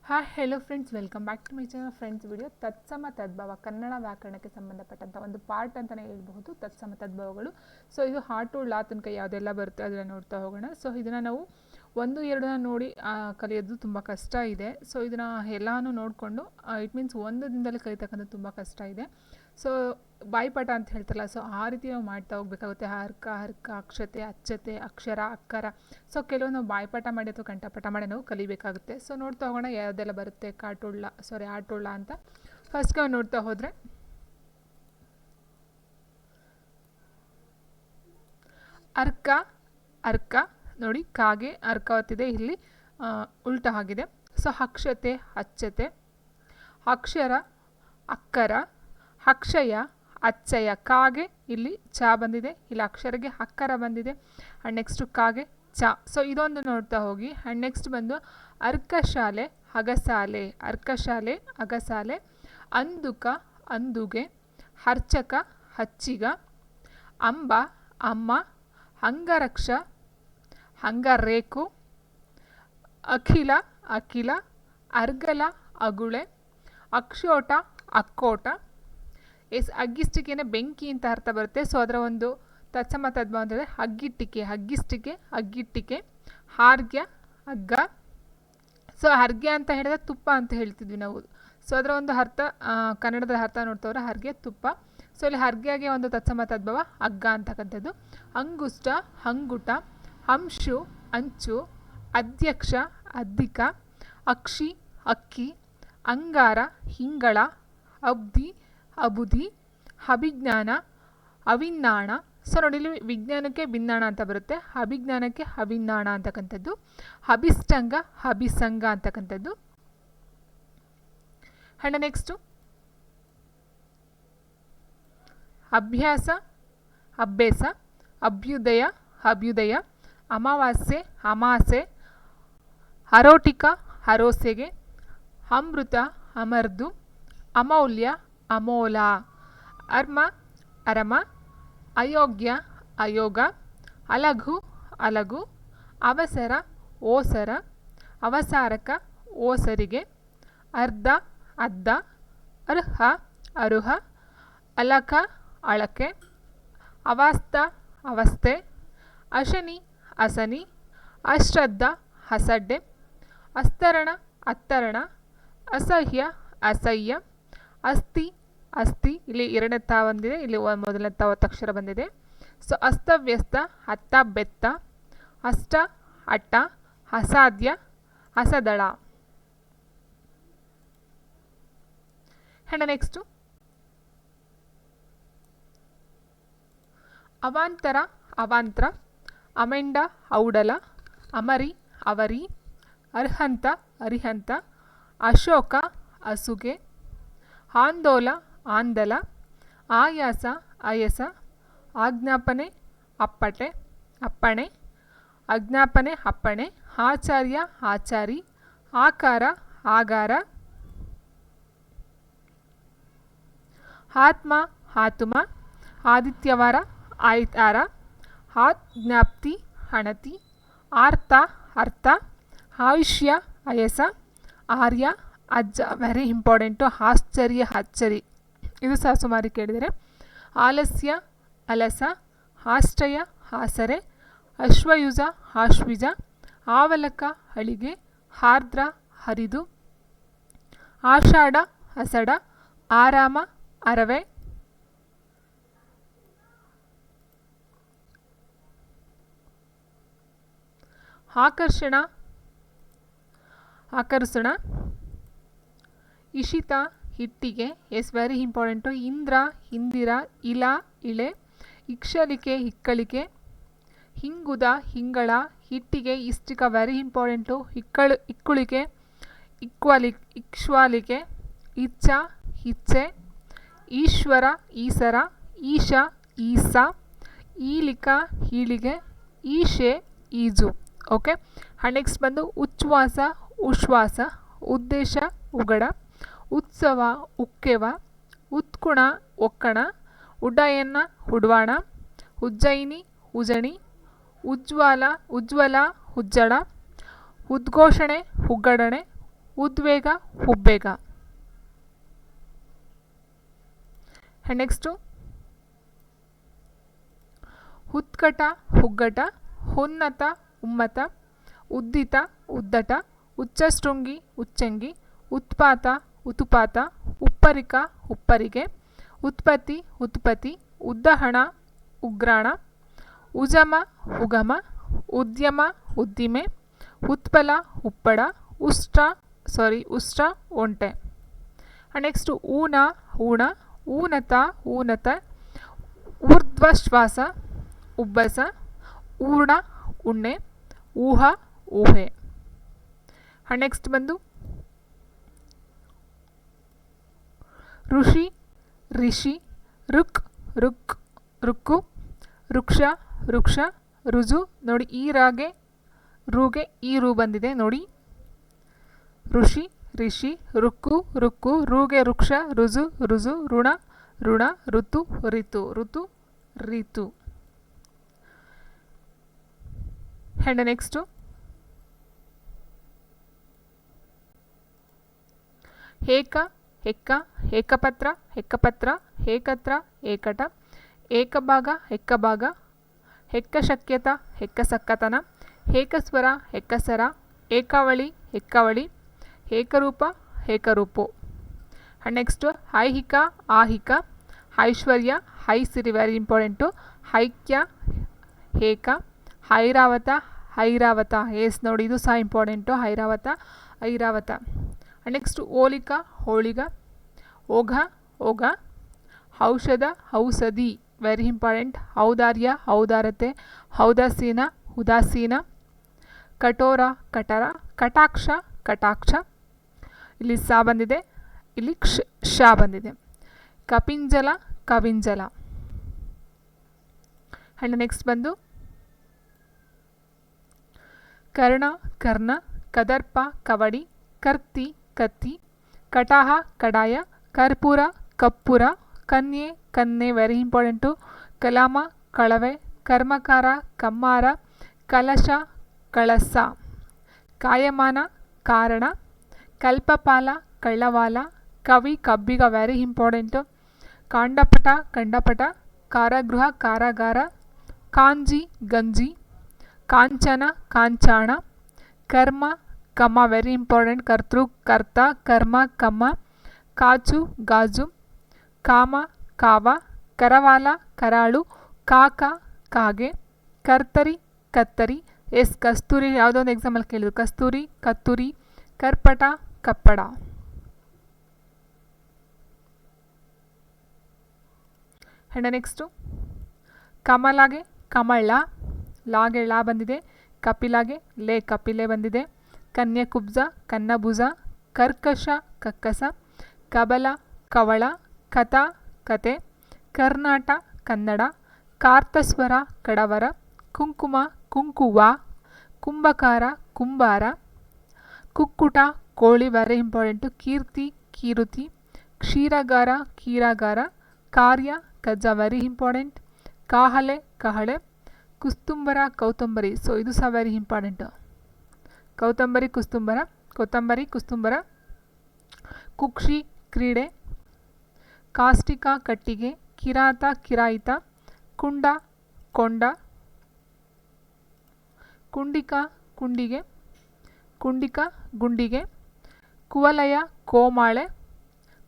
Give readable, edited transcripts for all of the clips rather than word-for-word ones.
Hi hello friends, welcome back to my channel. Friends, video ತತ್ಸಮ ತದ್ಭವ ಕನ್ನಡ ವ್ಯಾಕರಣಕ್ಕೆ ಸಂಬಂಧಪಟ್ಟಂಥ ಒಂದು ಪಾರ್ಟ್ ಅಂತಲೇ ಹೇಳ್ಬಹುದು. ತತ್ಸಮ ತದ್ಭವಗಳು. ಸೊ ಇದು ಹಾರ್ಟ್ ಟು ಲಾ ತನಕ ಯಾವುದೆಲ್ಲ ಬರುತ್ತೆ ಅದನ್ನು ನೋಡ್ತಾ ಹೋಗೋಣ. ಸೊ ಇದನ್ನು ನಾವು 1-2 ನೋಡಿ ಕಲಿಯೋದು ತುಂಬ ಕಷ್ಟ ಇದೆ. ಸೊ ಇದನ್ನು ಎಲ್ಲನೂ ನೋಡಿಕೊಂಡು ಇಟ್ ಮೀನ್ಸ್ ಒಂದು ದಿನದಲ್ಲಿ ಕಲಿತಕ್ಕಂಥದ್ದು ತುಂಬ ಕಷ್ಟ ಇದೆ. ಸೊ ಬಾಯಿಪಾಠ ಅಂತ ಹೇಳ್ತಾರಲ್ಲ, ಸೊ ಆ ರೀತಿ ನಾವು ಮಾಡ್ತಾ ಹೋಗಬೇಕಾಗುತ್ತೆ. ಹರ್ಕ ಅಕ್ಷತೆ, ಅಚ್ಚತೆ, ಅಕ್ಷರ, ಅಕ್ಕರ. ಸೊ ಕೆಲವು ನಾವು ಬಾಯಿಪಾಠ ಮಾಡಿ ಅಥವಾ ಕಂಠಪಾಠ ಮಾಡಿ ನಾವು ಕಲಿಬೇಕಾಗುತ್ತೆ. ಸೊ ನೋಡ್ತಾ ಹೋಗೋಣ ಯಾವುದೆಲ್ಲ ಬರುತ್ತೆ. ಆಟುಳ್ಳ ಅಂತ ಫಸ್ಟ್ಗೆ ನೋಡ್ತಾ ಹೋದರೆ ಅರ್ಕ ನೋಡಿ, ಕಾಗೆ ಅರ್ಕ ಹೊತ್ತಿದೆ, ಇಲ್ಲಿ ಉಲ್ಟ ಆಗಿದೆ. ಸೊ ಅಕ್ಷತೆ, ಅಚ್ಚತೆ, ಅಕ್ಷರ, ಅಕ್ಕರ, ಅಕ್ಷಯ, ಅಚ್ಚಯ. ಕಾಗೆ ಇಲ್ಲಿ ಚ ಬಂದಿದೆ, ಇಲ್ಲಿ ಅಕ್ಷರಗೆ ಅಕ್ಕರ ಬಂದಿದೆ. ಆ್ಯಂಡ್ ನೆಕ್ಸ್ಟು ಕಾಗೆ ಚ. ಸೊ ಇದೊಂದು ನೋಡ್ತಾ ಹೋಗಿ. ಆ್ಯಂಡ್ ನೆಕ್ಸ್ಟ್ ಬಂದು ಅರ್ಕಶಾಲೆ, ಅಗಸಾಲೆ, ಅರ್ಕಶಾಲೆ, ಅಗಸಾಲೆ, ಅಂದುಕ, ಅಂದುಗೆ, ಅರ್ಚಕ, ಹಚ್ಚಿಗ, ಅಂಬ, ಅಮ್ಮ, ಅಂಗರಕ್ಷ, ಅಂಗರೇಕು, ಅಖಿಲ, ಅಖಿಲ, ಅರ್ಗಲ, ಅಗುಳೆ, ಅಕ್ಷೋಟ, ಅಕ್ಕೋಟ. ಅಗ್ಗಿಷ್ಟಿಕೆನೇ ಬೆಂಕಿ ಅಂತ ಅರ್ಥ ಬರುತ್ತೆ. ಸೊ ಅದರ ಒಂದು ತತ್ಸಮ ತದ್ಭವ ಅಂತಂದರೆ ಅಗ್ಗಿಟ್ಟಿಕೆ, ಅಗ್ಗಿಷ್ಟಿಕೆ, ಅಗ್ಗಿಟ್ಟಿಕೆ, ಹಾರ್ಗ್ಯ, ಹಗ್ಗ. ಸೊ ಹರ್ಗ್ಯ ಅಂತ ಹೇಳಿದ್ರೆ ತುಪ್ಪ ಅಂತ ಹೇಳ್ತಿದ್ವಿ ನಾವು. ಸೊ ಅದರ ಒಂದು ಅರ್ಥ ಕನ್ನಡದ ಅರ್ಥ ನೋಡ್ತವ್ರೆ, ಹರ್ಗೆ ತುಪ್ಪ. ಸೊ ಇಲ್ಲಿ ಹರ್ಗ್ಯಗೆ ಒಂದು ತತ್ಸಮ ತದ್ಭವ ಹಗ್ಗ ಅಂತಕ್ಕಂಥದ್ದು. ಅಂಗುಷ್ಟ, ಹಂಗುಟ, ಅಂಶು, ಅಂಚು, ಅಧ್ಯಕ್ಷ, ಅದ್ದಿಕ, ಅಕ್ಷಿ, ಅಕ್ಕಿ, ಅಂಗಾರ, ಹಿಂಗಳ, ಅಬ್ದಿ, ಅಬುಧಿ, ಅಭಿಜ್ಞಾನ, ಅವಿನ್ನಾಣ. ಸೊ ನೋಡಿ, ಇಲ್ಲಿ ವಿಜ್ಞಾನಕ್ಕೆ ಭಿನ್ನಾಣ ಅಂತ ಬರುತ್ತೆ, ಅಭಿಜ್ಞಾನಕ್ಕೆ ಅವಿನ್ನಾಣ ಅಂತಕ್ಕಂಥದ್ದು. ಅಭಿಷ್ಟಂಗ, ಅಭಿಸಂಗ ಅಂತಕ್ಕಂಥದ್ದು. ಆ್ಯಂಡ್ ನೆಕ್ಸ್ಟು ಅಭ್ಯಾಸ, ಅಭ್ಯಾಸ, ಅಭ್ಯುದಯ, ಅಭ್ಯುದಯ, ಅಮಾವಾಸ್ಯೆ, ಅಮಾಸೆ, ಅರೋಟಿಕ, ಅರೋಸೆಗೆ, ಅಮೃತ, ಅಮರ್ದು, ಅಮೌಲ್ಯ, ಅಮೋಲ, ಅರ್ಮ, ಅರಮ, ಅಯೋಗ್ಯ, ಅಯೋಗ, ಅಲಘು, ಅಲಗು, ಅವಸರ, ಓಸರ, ಅವಸಾರಕ, ಓಸರಿಗೆ, ಅರ್ಧ, ಅದ್ದ, ಅರ್ಹ, ಅರುಹ, ಅಲಕ, ಅಳಕೆ, ಅವಾಸ್ತ, ಅವಸ್ಥೆ, ಅಶನಿ, ಅಸನಿ, ಅಶ್ರದ್ಧ, ಅಸಡ್ಡೆ, ಅಸ್ತರಣ, ಅತ್ತರಣ, ಅಸಹ್ಯ, ಅಸಹ್ಯ, ಅಸ್ಥಿ, ಅಸ್ಥಿ. ಇಲ್ಲಿ ಎರಡನೇ ತಾ ಬಂದಿದೆ, ಇಲ್ಲಿ ಮೊದಲನೇ ತಾ ಒತ್ತಕ್ಷರ ಬಂದಿದೆ. ಸೊ ಅಸ್ತವ್ಯಸ್ತ, ಅತ್ತ, ಬೆತ್ತ, ಅಷ್ಟ, ಅಟ್ಟ, ಅಸಾಧ್ಯ, ಅಸದಳ. ಆ್ಯಂಡ್ ನೆಕ್ಸ್ಟು ಅವಾಂತರ, ಅವಾಂತ್ರ, ಅಮೆಂಡ, ಔಡಲ, ಅಮರಿ, ಅವರಿ, ಅರ್ಹಂತ, ಅರಿಹಂತ, ಅಶೋಕ, ಅಸುಗೆ, ಆಂದೋಲ, ಆಂದಲ, ಆಯಾಸ, ಅಯಸ, ಆಜ್ಞಾಪನೆ, ಅಪ್ಪಟೆ, ಅಪ್ಪಣೆ, ಅಜ್ಞಾಪನೆ, ಅಪ್ಪಣೆ, ಆಚಾರ್ಯ, ಆಚಾರಿ, ಆಕಾರ, ಆಗಾರ, ಆತ್ಮ, ಆತುಮ, ಆದಿತ್ಯವಾರ, ಆಯ್ತಾರ, ಆಜ್ಞಾಪ್ತಿ, ಹಣತಿ, ಆರ್ತ, ಅರ್ಥ, ಆಯುಷ್ಯ, ಅಯಸ, ಆರ್ಯ, ಅಜ್ಜ. Very important. ಆಶ್ಚರ್ಯ, ಅಚ್ಚರಿ. ಇದು ಸಹ ಸುಮಾರು ಕೇಳಿದರೆ. ಆಲಸ್ಯ, ಅಲಸ, ಆಶ್ರಯ, ಆಸರೆ, ಅಶ್ವಯುಜ, ಆಶ್ವಿಜ, ಆವಲಕ, ಹಳಿಗೆ, ಆರ್ದ್ರ, ಹರಿದು, ಆಷಾಢ, ಅಸಡ, ಆರಾಮ, ಅರವೆ, ಆಕರ್ಷಣ, ಆಕರ್ಷಣ, ಇಶಿತ, ಹಿಟ್ಟಿಗೆ. Very important. ಇಂದ್ರ, ಇಂದಿರ, ಇಲ, ಇಳೆ, ಇಕ್ಷಲಿಕೆ, ಇಕ್ಕಳಿಕೆ, ಹಿಂಗುದ, ಹಿಂಗಳ, ಹಿಟ್ಟಿಗೆ, ಇಷ್ಟಿಕ. Very important. ಇಕ್ಕುಳಿಕೆ, ಇಕ್ಷ್ವಾಲಿಕೆ, ಇಚ್ಛ, ಇಚ್ಛೆ, ಈಶ್ವರ, ಈಸರ, ಈಶ, ಈಸ, ಈಲಿಕ, ಈಳಿಗೆ, ಈಶೆ, ಈಜು. ಓಕೆ. ಆ್ಯಂಡ್ ನೆಕ್ಸ್ಟ್ ಬಂದು ಉಚ್ಛ್ವಾಸ, ಉಶ್ವಾಸ, ಉದ್ದೇಶ, ಉಗಡ, ಉತ್ಸವ, ಉಕ್ಕೆವ, ಉತ್ಕುಣ, ಒಕ್ಕಣ, ಉಡ್ಡಯನ, ಉಡ್ವಾಣ, ಉಜ್ಜಯಿನಿ, ಉಜಣಿ, ಉಜ್ವಲ, ಉಜ್ವಲ, ಉಜ್ಜಡ, ಉದ್ಘೋಷಣೆ, ಉಗ್ಗಡಣೆ, ಉದ್ವೇಗ ಉಬ್ಬೇಗ. ನೆಕ್ಸ್ಟು ಉತ್ಕಟ ಹುಗ್ಗಟ, ಉನ್ನತ ಉಮ್ಮತ, ಉದ್ದಿತ ಉದ್ದಟ, ಉಚ್ಚಶೃಂಗಿ ಉಚ್ಚಂಗಿ, ಉತ್ಪಾತ ಉತುಪಾತ, ಉಪ್ಪರಿಕ ಉಪ್ಪರಿಗೆ, ಉತ್ಪತ್ತಿ ಉತ್ಪತ್ತಿ, ಉದ್ದಹಣ ಉಗ್ರಾಣ, ಉಜಮ ಉಗಮ, ಉದ್ಯಮ ಉದ್ದಿಮೆ, ಉತ್ಪಲ ಉಪ್ಪಡ, ಉಷ್ಟ್ರ ಒಂಟೆ. ನೆಕ್ಸ್ಟು ಊನ ಊಣ, ಊನತ ಊನತ, ಊರ್ಧ್ವಶ್ವಾಸ ಉಬ್ಬಸ, ಊರ್ಣ ಉಣ್ಣೆ, ಊಹ ಊಹೆ. ನೆಕ್ಸ್ಟ್ ಬಂದು ಋಷಿ ರಿಷಿ, ರುಕ್ ರುಕ್ ರುಕ್ಕು, ವೃಕ್ಷ ವೃಕ್ಷ, ರುಜು ನೋಡಿ ಈ ರಾಗೆ ರೂಗೆ ಈ ರೂ ಬಂದಿದೆ ನೋಡಿ. ಋಷಿ ರಿಷಿ, ರುಕ್ಕು ರುಕ್ಕು, ರೂಗೆ ವೃಕ್ಷ, ರುಜು ರುಜು, ಋಣ ಋಣ, ಋತು ರಿತು ಋತು ರಿತು. ಆ್ಯಂಡ್ ನೆಕ್ಸ್ಟು ಏಕ ಎಕ್ಕ, ಏಕಪತ್ರ ಎಕ್ಕಪತ್ರ, ಏಕತ್ರ ಏಕಟ, ಏಕಭಾಗ ಎಕ್ಕಭಾಗ, ಎಕ್ಕಶಕ್ಯತ ಎಕ್ಕಸಕ್ಕತನ, ಏಕಸ್ವರ ಎಕ್ಕಸರ, ಏಕಾವಳಿ ಎಕ್ಕವಳಿ, ಏಕರೂಪ ಏಕರೂಪು. ನೆಕ್ಸ್ಟು ಐಹಿಕ ಆಹಿಕ, ಐಶ್ವರ್ಯ ಐಸಿರಿ ವೆರಿ ಇಂಪಾರ್ಟೆಂಟು, ಐಕ್ಯ ಏಕ, ಐರಾವತ ಐರಾವತ ಎಸ್ ನೋಡಿ ಇದು ಸಹ ಇಂಪಾರ್ಟೆಂಟು, ಐರಾವತ ಐರಾವತ. ನೆಕ್ಸ್ಟು ಓಲಿಕ ಹೋಳಿಗ, ಓಘ ಓಘ, ಔಷಧ ಔಷಧಿ ವೆರಿ ಇಂಪಾರ್ಟೆಂಟ್, ಔದಾರ್ಯ ಔದಾರತೆ, ಔದಾಸೀನ ಉದಾಸೀನ, ಕಠೋರ ಕಠರ, ಕಟಾಕ್ಷ ಕಟಾಕ್ಷ, ಇಲ್ಲಿ ಸ ಬಂದಿದೆ, ಇಲ್ಲಿ ಶ ಬಂದಿದೆ, ಕಪಿಂಜಲ ಕವಿಂಜಲ. ಆ್ಯಂಡ್ ನೆಕ್ಸ್ಟ್ ಬಂದು ಕರ್ಣ ಕರ್ಣ, ಕದರ್ಪ ಕವಡಿ, ಕರ್ತಿ ಕತ್ತಿ, ಕಟಾಹ ಕಡಾಯ, ಕರ್ಪೂರ ಕಪ್ಪುರ, ಕನ್ಯೆ ಕನ್ನೆ ವೆರಿ ಇಂಪಾರ್ಟೆಂಟು, ಕಲಾಮ ಕಳವೆ, ಕರ್ಮಕಾರ ಕಮ್ಮಾರ, ಕಲಶ ಕಳಸ, ಕಾಯಮಾನ ಕಾರಣ, ಕಲ್ಪಪಾಲ ಕಳ್ಳವಾಲ, ಕವಿ ಕಬ್ಬಿಗ ವೆರಿ ಇಂಪಾರ್ಟೆಂಟು, ಕಾಂಡಪಟ ಕಂಡಪಟ, ಕಾರಾಗೃಹ ಕಾರಾಗಾರ, ಕಾಂಜಿ ಗಂಜಿ, ಕಾಂಚನ ಕಾಂಚಾಣ, ಕರ್ಮ ಕಮ್ಮ ವೆರಿ ಇಂಪಾರ್ಟೆಂಟ್, ಕರ್ತೃ ಕರ್ತ, ಕರ್ಮ ಕಮ್ಮ, ಕಾಚು ಗಾಜು, ಕಾಮ ಕಾವ, ಕರವಾಲ ಕರಾಳು, ಕಾಕ ಕಾಗೆ, ಕರ್ತರಿ ಕತ್ತರಿ, ಎಸ್ ಕಸ್ತೂರಿ ಯಾವುದೋ ಒಂದು ಎಕ್ಸಾಮಲ್ಲಿ ಕೇಳಿದ್ರು, ಕಸ್ತೂರಿ ಕತ್ತೂರಿ, ಕರ್ಪಟ ಕಪ್ಪಡ. ಆ್ಯಂಡ್ ನೆಕ್ಸ್ಟು ಕಮಲಾಗೆ ಕಮಳ, ಲಾಗೆ ಲಾ ಬಂದಿದೆ, ಕಪಿಲಾಗೆ ಲೇ ಕಪಿಲೆ ಬಂದಿದೆ, ಕನ್ಯೆ ಕುಬ್ಜ ಕನ್ನಭುಜ, ಕರ್ಕಶ ಕಕ್ಕಸ, ಕಬಲ ಕವಳ, ಕಥ ಕತೆ, ಕರ್ನಾಟ ಕನ್ನಡ, ಕಾರ್ತಸ್ವರ ಕಡವರ, ಕುಂಕುಮ ಕುಂಕುವ, ಕುಂಭಕಾರ ಕುಂಬಾರ, ಕುಕ್ಕುಟ ಕೋಳಿ ವೆರಿ ಇಂಪಾರ್ಟೆಂಟು, ಕೀರ್ತಿ ಕೀರುತಿ, ಕ್ಷೀರಗಾರ ಕೀರಾಗಾರ, ಕಾರ್ಯ ಕಜ್ಜ ವೆರಿ ಇಂಪಾರ್ಟೆಂಟ್, ಕಾಹಲೆ ಕಹಳೆ, ಕುಸ್ತುಂಬರ ಕೌತಂಬರಿ ಸೊ ಇದು ಸಹ ವೆರಿ ಇಂಪಾರ್ಟೆಂಟು, ಕೌತಂಬರಿ ಕುಸ್ತುಂಬರ ಕೊತ್ತಂಬರಿ ಕುಸ್ತುಂಬರ, ಕುಕ್ಷಿ ಕ್ರೀಡೆ, ಕಾಷ್ಟಿಕ ಕಟ್ಟಿಗೆ, ಕಿರಾತ ಕಿರಾಯಿತ, ಕುಂಡ ಕೊಂಡ, ಕುಂಡಿಕ ಕುಂಡಿಗೆ, ಕುಂಡಿಕ ಗುಂಡಿಗೆ, ಕುವಲಯ ಕೋಮಾಳೆ,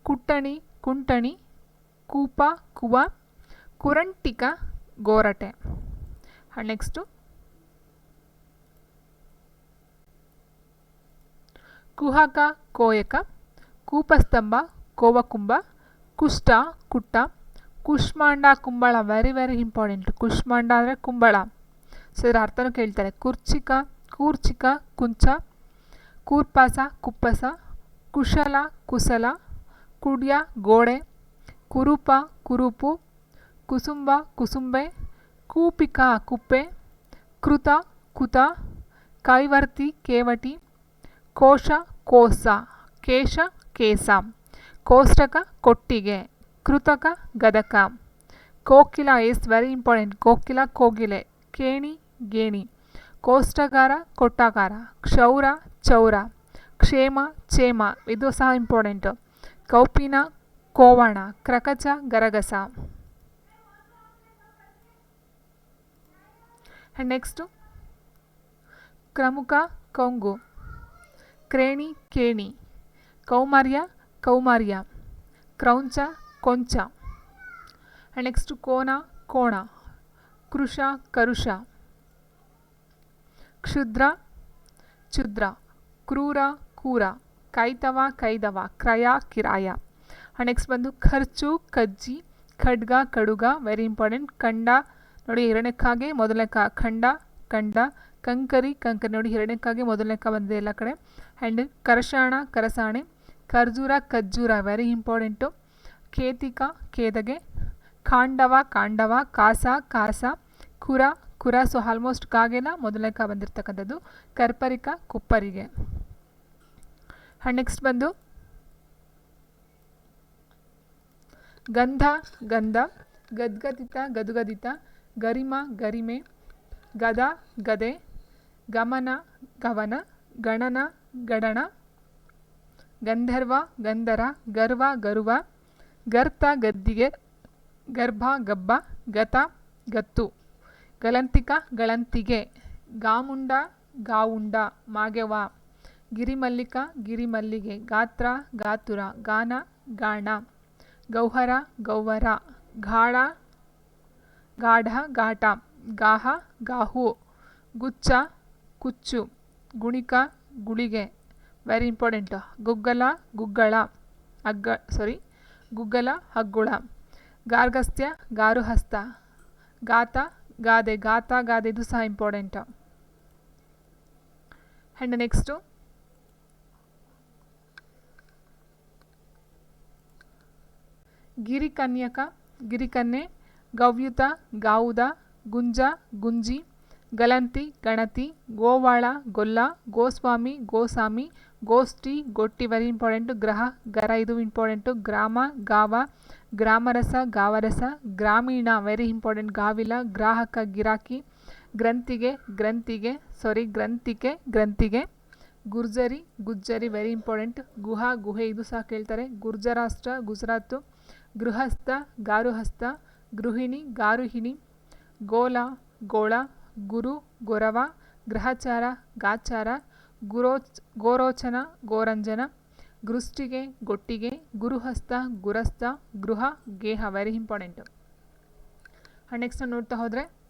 ಕುಟ್ಟಣಿ ಕುಂಟಣಿ, ಕೂಪ ಕುವ, ಕುರಂಟಿಕ ಗೋರಟೆ. ನೆಕ್ಸ್ಟು ಕುಹಕ ಕೋಯಕ, ಕೂಪಸ್ತಂಭ ಕೋವಕುಂಭ, ಕುಷ್ಟ ಕುಟ್ಟ, ಕುಷ್ಮಾಂಡ ಕುಂಬಳ ವೆರಿ ವೆರಿ ಇಂಪಾರ್ಟೆಂಟ್, ಕುಷ್ಮಾಂಡ ಅಂದರೆ ಕುಂಬಳ ಸೊ ಇದರ ಅರ್ಥನೂ ಕೇಳ್ತಾರೆ, ಕುರ್ಚಿಕ ಕೂರ್ಚಿಕ ಕುಂಚ, ಕೂರ್ಪಾಸ ಕುಪ್ಪಸ, ಕುಶಲ ಕುಸಲ, ಕುಡ್ಯ ಗೋಡೆ, ಕುರುಪ ಕುರುಪು, ಕುಸುಂಬ ಕುಸುಂಬೆ, ಕೂಪಿಕ ಕುಪ್ಪೆ, ಕೃತ ಕುತ, ಕೈವರ್ತಿ ಕೇವಟಿ, ಕೋಶ ಕೋಸ, ಕೇಶ ಕೇಸ, ಕೋಷ್ಟಕ ಕೊಟ್ಟಿಗೆ, ಕೃತಕ ಗದಕ, ಕೋಕಿಲ ಇಸ್ ವೆರಿ ಇಂಪಾರ್ಟೆಂಟ್, ಕೋಕಿಲ ಕೋಗಿಲೆ, ಕೇಣಿ ಗೇಣಿ, ಕೋಷ್ಟಗಾರ ಕೊಟ್ಟಾಗಾರ, ಕ್ಷೌರ ಚೌರ, ಕ್ಷೇಮ ಚೇಮ ಇದು ಸಹ important. ಕೌಪಿನ, ಕೋವಣ, ಕ್ರಕಚ, ಗರಗಸ. And next ಕ್ರಮುಕ, Kongu, ಕ್ರೇಣಿ, Keni, ಕೌಮಾರ್ಯ, ಕೌಮಾರ್ಯ, ಕ್ರೌಂಚ, ಕೊಂಚ. ಆ್ಯಂಡ್ ನೆಕ್ಸ್ಟು ಕೋನ, ಕೋಣ, ಕೃಶ, ಕರುಷ, ಕ್ಷುದ್ರ, ಕ್ಷುದ್ರ, ಕ್ರೂರ, ಕೂರ, ಕೈತವ, ಕೈದವ, ಕ್ರಯ, ಕಿರಾಯ. ಆ್ಯಂಡ್ ನೆಕ್ಸ್ಟ್ ಬಂದು ಖರ್ಚು, ಕಜ್ಜಿ, ಖಡ್ಗ, ಕಡುಗ, ವೆರಿ ಇಂಪಾರ್ಟೆಂಟ್. ಖಂಡ ನೋಡಿ ಎರಡನೇಕ್ಕಾಗೆ ಮೊದಲನೇಕ ಖಂಡ, ಖಂಡ, ಕಂಕರಿ, ಕಂಕರಿ ನೋಡಿ ಎರಡನೇಕ್ಕಾಗೆ ಮೊದಲನೇಕ ಬಂದಿದೆ ಎಲ್ಲ ಕಡೆ. ಆ್ಯಂಡ್ ಕರಶಾಣ, ಕರಸಾಣೆ, ಖರ್ಜೂರ, ಖಜ್ಜೂರ, ವೆರಿ ಇಂಪಾರ್ಟೆಂಟು. ಕೇತಿಕ, ಕೇದಗೆ, ಖಾಂಡವ, ಕಾಂಡವ, ಕಾಸ, ಕಾಸ, ಕುರ, ಕುರ. ಸೊ ಆಲ್ಮೋಸ್ಟ್ ಕಾಗೆಲ್ಲ ಮೊದಲನೇಕ ಬಂದಿರತಕ್ಕಂಥದ್ದು. ಕರ್ಪರಿಕ, ಕುಪ್ಪರಿಗೆ. ಆ್ಯಂಡ್ ನೆಕ್ಸ್ಟ್ ಬಂದು ಗಂಧ, ಗಂಧ, ಗದ್ಗದಿತ, ಗದುಗದಿತ, ಗರಿಮ, ಗರಿಮೆ, ಗದ, ಗದೆ, ಗಮನ, ಗವನ, ಗಣನ, ಗಡಣ, ಗಂಧರ್ವ, ಗಂಧರ, ಗರ್ವ, ಗರುವ, ಗರ್ತ, ಗದ್ದಿಗೆ, ಗರ್ಭ, ಗಬ್ಬ, ಗತ, ಗತ್ತು, ಗಲಂತಿಕ, ಗಳಂತಿಗೆ, ಗಾಮುಂಡ, ಗಾವುಂಡ, ಮಾಗೆವ, ಗಿರಿಮಲ್ಲಿಕ, ಗಿರಿಮಲ್ಲಿಗೆ, ಗಾತ್ರ, ಗಾತುರ, ಗಾನ, ಗಾಣ, ಗೌಹರ, ಗೌವರ, ಗಾಢ, ಗಾಢ, ಘಾಟ, ಗಾಹ, ಗಾಹು, ಗುಚ್ಚ, ಕುಚ್ಚು, ಗುಣಿಕ, ಗುಳಿಗೆ, ವೆರಿ ಇಂಪಾರ್ಟೆಂಟ್. ಗುಗ್ಗಲ, ಗುಗ್ಗಳ, ಗುಗ್ಗಲ, ಹಗ್ಗುಳ, ಗಾರ್ಗಸ್ತ್ಯ, ಗಾರುಹಸ್ತ, ಗಾತ, ಗಾದೆ, ಗಾತ, ಗಾದೆ ಇದು ಸಹ ಇಂಪಾರ್ಟೆಂಟ್. ಆ್ಯಂಡ್ ನೆಕ್ಸ್ಟು ಗಿರಿಕನ್ಯಕ, ಗಿರಿಕನ್ಯೆ, ಗವ್ಯುತ, ಗಾವುದ, ಗುಂಜ, ಗುಂಜಿ, ಗಲಂತಿ, ಗಣತಿ, ಗೋವಾಳ, ಗೊಲ್ಲ, ಗೋಸ್ವಾಮಿ, ಗೋಸಾಮಿ, ಗೋಷ್ಠಿ, ಗೊಟ್ಟಿ, ವೆರಿ ಇಂಪಾರ್ಟೆಂಟು. ಗ್ರಹ, ಗರ ಇದು ಇಂಪಾರ್ಟೆಂಟು. ಗ್ರಾಮ, ಗಾವ, ಗ್ರಾಮರಸ, ಗಾವರಸ, ಗ್ರಾಮೀಣ, ವೆರಿ ಇಂಪಾರ್ಟೆಂಟ್. ಗಾವಿಲ, ಗ್ರಾಹಕ, ಗಿರಾಕಿ, ಗ್ರಂಥಿಗೆ, ಗ್ರಂಥಿಕೆ, ಗ್ರಂಥಿಗೆ, ಗುರ್ಜರಿ, ಗುಜ್ಜರಿ, ವೆರಿ ಇಂಪಾರ್ಟೆಂಟ್. ಗುಹ, ಗುಹೆ ಇದು ಸಹ ಕೇಳ್ತಾರೆ. ಗುರ್ಜರಾಷ್ಟ್ರ, ಗುಜರಾತು, ಗೃಹಸ್ಥ, ಗಾರುಹಸ್ತ, ಗೃಹಿಣಿ, ಗಾರುಹಿಣಿ, ಗೋಲ, ಗೋಳ, ಗುರು, ಗೊರವ, ಗ್ರಹಚಾರ, ಗಾಚಾರ, ಗೋರೋಚನ, ಗೋರಂಜನ, ಗೃಷ್ಟಿಗೆ, ಗೊಟ್ಟಿಗೆ, ಗುರುಹಸ್ತ, ಗುರಸ್ಥ, ಗೃಹ, ಗೇಹ, ವೆರಿ ಇಂಪಾರ್ಟೆಂಟು. ಆ್ಯಂಡ್ ನೆಕ್ಸ್ಟ್ ನೋಡ್ತಾ ಹೋದರೆ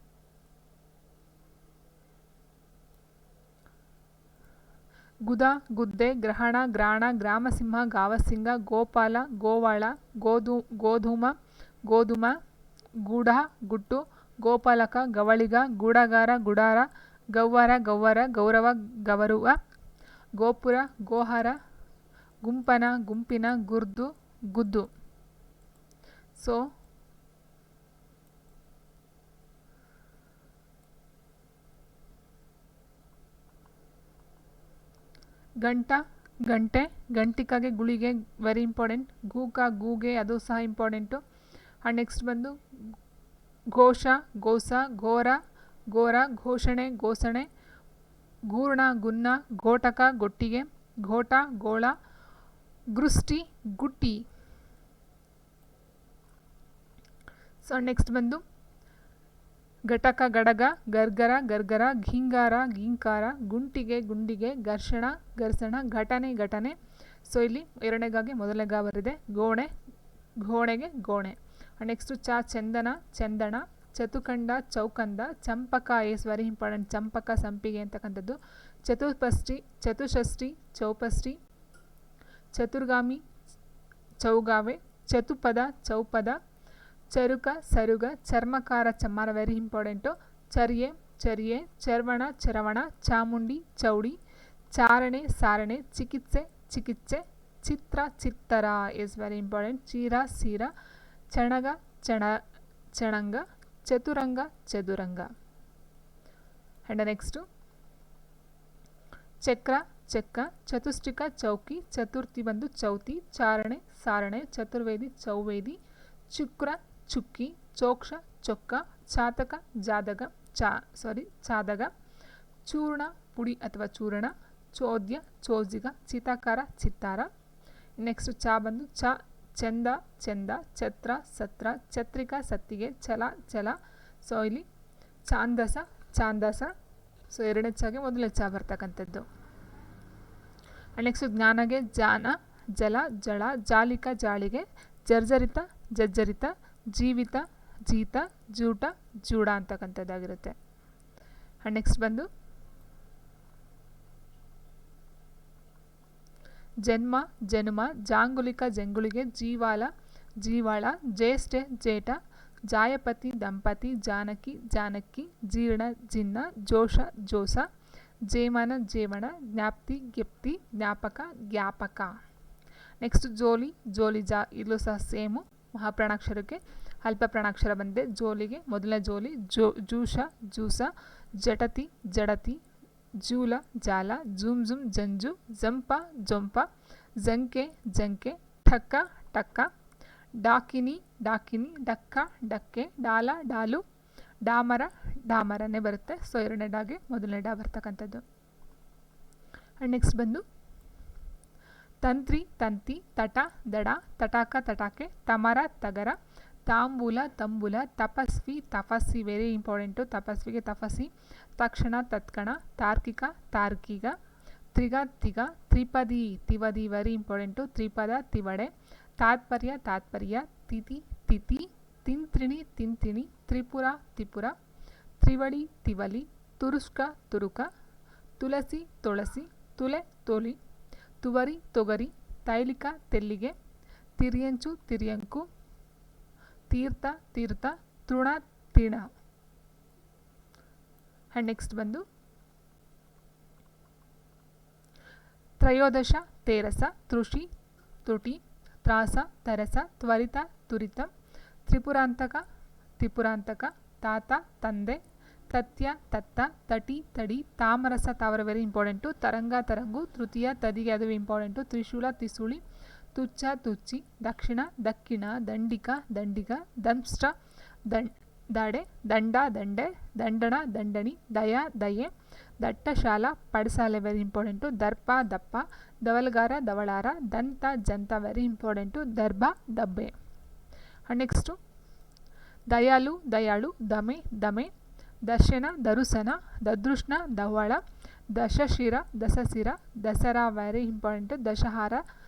ಗುದ, ಗುದ್ದೆ, ಗ್ರಹಣ, ಗ್ರಾಣ, ಗ್ರಾಮಸಿಂಹ, ಗಾವಸಿಂಗ, ಗೋಪಾಲ, ಗೋವಾಳ, ಗೋಧೂಮ, ಗೋಧುಮ, ಗೂಢ, ಗುಟ್ಟು, ಗೋಪಾಲಕ, ಗವಳಿಗ, ಗೂಢಗಾರ, ಗುಡಾರ, ಗವ್ವರ, ಗವ್ವರ, ಗೌರವ, ಗವರುವ, ಗೋಪುರ, ಗೋಹರ, ಗುಂಪನ, ಗುಂಪಿನ, ಗುರ್ದು, ಗುದ್ದು. ಸೊ ಗಂಟ, ಗಂಟೆ, ಗಂಟಿಕಾಗೆ, ಗುಳಿಗೆ, ವೆರಿ ಇಂಪಾರ್ಟೆಂಟ್. ಗೂಕ, ಗೂಗೆ ಅದು ಸಹ ಇಂಪಾರ್ಟೆಂಟು. ಆ್ಯಂಡ್ ನೆಕ್ಸ್ಟ್ ಬಂದು ಘೋಷ, ಗೋಸ, ಘೋರ, ಘೋರ, ಘೋಷಣೆ, ಗೋಸಣೆ, ಗೂರ್ಣ, ಗುನ್ನ, ಘೋಟಕ, ಗೊಟ್ಟಿಗೆ, ಘೋಟ, ಗೋಳ, ಗೃಷ್ಟಿ, ಗುಟ್ಟಿ. ಸೊ ನೆಕ್ಸ್ಟ್ ಬಂದು ಘಟಕ, ಗಡಗ, ಗರ್ಗರ, ಗರ್ಗರ, ಘೀಂಗಾರ, ಗೀಂಕಾರ, ಗುಂಟಿಗೆ, ಗುಂಡಿಗೆ, ಘರ್ಷಣ, ಘರ್ಷಣ, ಘಟನೆ, ಘಟನೆ. ಸೊ ಇಲ್ಲಿ ಎರಡನೇಗಾಗಿ ಮೊದಲನೇ ಗಾ ಬರಿದೆ. ಗೋಣೆ, ಘೋಣೆಗೆ, ಗೋಣೆ. ನೆಕ್ಸ್ಟು ಚಂದನ, ಚಂದನ, ಚತುಖಂಡ, ಚೌಕಂದ, ಚಂಪಕ ಈಸ್ ವೆರಿ ಇಂಪಾರ್ಟೆಂಟ್. ಚಂಪಕ, ಸಂಪಿಗೆ ಅಂತಕ್ಕಂಥದ್ದು. ಚತುಷಷ್ಠಿ, ಚೌಪಷ್ಠಿ, ಚತುರ್ಗಾಮಿ, ಚೌಗಾವೆ, ಚತುಪದ, ಚೌಪದ, ಚರುಕ, ಸರುಗ, ಚರ್ಮಕಾರ, ಚಮ್ಮಾರ, ವೆರಿ ಇಂಪಾರ್ಟೆಂಟು. ಚರ್ಯೆ, ಚರ್ಯೆ, ಚರ್ವಣ, ಚರವಣ, ಚಾಮುಂಡಿ, ಚೌಡಿ, ಚಾರಣೆ, ಸಾರಣೆ, ಚಿಕಿತ್ಸೆ, ಚಿಕಿತ್ಸೆ, ಚಿತ್ರ, ಚಿತ್ತರ ಈಸ್ ವೆರಿ ಇಂಪಾರ್ಟೆಂಟ್. ಚೀರ, ಸೀರ, ಚಣಗ, ಚಣಂಗ, ಚತುರಂಗ, ಚದುರಂಗ. ಆ್ಯಂಡ್ ನೆಕ್ಸ್ಟು ಚಕ್ರ, ಚಕ್ಕ, ಚತುಷ್ಟಿಕ, ಚೌಕಿ, ಚತುರ್ಥಿ ಬಂದು ಚೌತಿ, ಚಾರಣೆ, ಸಾರಣೆ, ಚತುರ್ವೇದಿ, ಚೌವೇದಿ, ಚುಕ್ರ, ಚುಕ್ಕಿ, ಚೋಕ್ಷ, ಚೊಕ್ಕ, ಚಾತಕ, ಚಾದಗ, ಚಾದಗ, ಚೂರ್ಣ, ಪುಡಿ ಅಥವಾ ಚೂರ್ಣ, ಚೋದ್ಯ ಚೋಜಿಗ, ಚಿತಾಕಾರ ಚಿತ್ತಾರ. ನೆಕ್ಸ್ಟ್ ಚ ಬಂದು ಚ ಚಂದ ಚಂದ, ಛತ್ರ ಸತ್ರ, ಛತ್ರಿಕ ಸತ್ತಿಗೆ, ಛಲ ಛಲ. ಸೊ ಇಲ್ಲಿ ಛಾಂದಸ ಛಾಂದಸ. ಸೊ ಎರಡನೇ ಚಾಗೆ ಮೊದಲನೇ ಚ ಬರ್ತಕ್ಕಂಥದ್ದು. ನೆಕ್ಸ್ಟ್ ಜ್ಞಾನಗೆ ಜಾನ ಜಲ ಜಳ, ಜಾಲಿಕ ಜಾಳಿಗೆ, ಜರ್ಜರಿತ ಜಜ್ಜರಿತ, ಜೀವಿತ ಜೀತ, ಜೂಟ ಜೂಡ ಅಂತಕ್ಕಂಥದ್ದಾಗಿರುತ್ತೆ. ನೆಕ್ಸ್ಟ್ ಬಂದು ಜನ್ಮ ಜನುಮ, ಜಾಂಗುಲಿಕ ಜಂಗುಳಿಗೆ, ಜೀವಾಲ ಜೀವಾಳ, ಜ್ಯೇಷ್ಠೆ ಜೇಠ, ಜಾಯಪತಿ ದಂಪತಿ, ಜಾನಕಿ ಜಾನಕಿ, ಜೀರ್ಣ ಜಿನ್ನ, ಜೋಷ ಜೋಸ, ಜೇಮನ ಜೇವಣ, ಜ್ಞಾಪ್ತಿ ಜ್ಞಪ್ತಿ, ಜ್ಞಾಪಕ ಜ್ಞಾಪಕ. ನೆಕ್ಸ್ಟ್ ಜೋಲಿ ಜೋಲಿಜ, ಇಲ್ಲೂ ಸಹ ಸೇಮು. ಮಹಾಪ್ರಾಣಾಕ್ಷರಕ್ಕೆ ಅಲ್ಪ ಪ್ರಾಣಾಕ್ಷರ ಬಂದಿದೆ. ಜೋಲಿಗೆ ಮೊದಲನೇ ಜೋಲಿ ಜೂಷ ಜೂಸ, ಜಟತಿ ಜಡತಿ, ಜೂಲ ಜಾಲ, ಜುಮ್ ಜುಮ್ ಜಂಜು, ಜಂಪ ಜೊಂಪ, ಜಂಕೆ ಜಂಕೆ, ಠಕ್ಕ ಟಕ್ಕ, ಡಾಕಿನಿ ಡಾಕಿನಿ, ಡಕ್ಕ ಡಕ್ಕೆ, ಡಾಲ ಡಾಲು, ಡಾಮರ ಡಾಮರನೇ ಬರುತ್ತೆ. ಸೊ ಎರಡನೇ ಡಾಗೆ ಮೊದಲನೇ ಡಾ ಬರ್ತಕ್ಕಂಥದ್ದು. ನೆಕ್ಸ್ಟ್ ಬಂದು ತಂತ್ರಿ ತಂತಿ, ತಟ ದಡ, ತಟಾಕ ತಟಾಕೆ, ತಮರ ತಗರ, ತಾಂಬೂಲ ತಂಬೂಲ, ತಪಸ್ವಿ ತಪಸ್ವಿ, ವೆರಿ ಇಂಪಾರ್ಟೆಂಟು, ತಪಸ್ವಿಗೆ ತಪಸ್ವಿ, ತಕ್ಷಣ ತತ್ಕಣ, ತಾರ್ಕಿಕ ತಾರ್ಕಿಕ, ತ್ರಿಗ ತಿಗ, ತ್ರಿಪದಿ ತಿವದಿ, ವೆರಿ ಇಂಪಾರ್ಟೆಂಟು, ತ್ರಿಪದ ತಿವಡೆ, ತಾತ್ಪರ್ಯ ತಾತ್ಪರ್ಯ, ತಿಥಿ ತಿಥಿ, ತಿಂತ್ರಿಣಿ ತಿಂತಿಣಿ, ತ್ರಿಪುರ ತ್ರಿಪುರ, ತ್ರಿವಳಿ ತಿವಲಿ, ತುರುಷ್ಕ ತುರುಕ, ತುಳಸಿ ತುಳಸಿ, ತುಲೆ ತೊಲಿ, ತುವರಿ ತೊಗರಿ, ತೈಲಿಕ ತೆಲ್ಲಿಗೆ, ತಿರಿಯಂಚು ತಿರಿಯಂಕು, ತೀರ್ಥ ತೀರ್ಥ, ತೃಣ ತಿಣ. ಆ್ಯಂಡ್ ನೆಕ್ಸ್ಟ್ ಬಂದು ತ್ರಯೋದಶ ತೇರಸ, ತೃಷಿ ತುಟಿ, ತ್ರಾಸ ತರಸ, ತ್ವರಿತ ತುರಿತ, ತ್ರಿಪುರಾಂತಕ ತ್ರಿಪುರಾಂತಕ, ತಾತ ತಂದೆ, ತತ್ಯ ತತ್ತ, ತಟಿ ತಡಿ, ತಾಮರಸ ತಾವರ, ವೆರಿ ಇಂಪಾರ್ಟೆಂಟು, ತರಂಗ ತರಂಗು, ತೃತೀಯ ತದಿಗೆ ಅದು ಇಂಪಾರ್ಟೆಂಟು, ತ್ರಿಶೂಲ ತಿಸುಳಿ, ತುಚ್ಚ ತುಚ್ಚಿ, ದಕ್ಷಿಣ ದಕ್ಕಿಣ, ದಂಡಿಕ ದಂಡಿಗ, ದಂಷ್ಟ ದಾಡೆ, ದಂಡ ದಂಡೆ, ದಂಡಣ ದಂಡಣಿ, ದಯ ದಯೆ, ದಟ್ಟಶಾಲ ಪಡಸಾಲೆ, ವೆರಿ ಇಂಪಾರ್ಟೆಂಟು, ದರ್ಪ ದಪ್ಪ, ದವಲ್ಗಾರ ದವಳಾರ, ದಂತ ಜಂತ, ವೆರಿ ಇಂಪಾರ್ಟೆಂಟು, ದರ್ಭ ದಬ್ಬೆ. ನೆಕ್ಸ್ಟು ದಯಾಲು ದಯಾಳು, ದಮೆ ದಮೆ, ದರ್ಶನ ದರುಸನ, ದದೃಷ್ಣ ದವಳ, ದಶಶಿರ ದಸಸಿರ, ದಸರಾ, ವೆರಿ ಇಂಪಾರ್ಟೆಂಟು, ದಶಹಾರ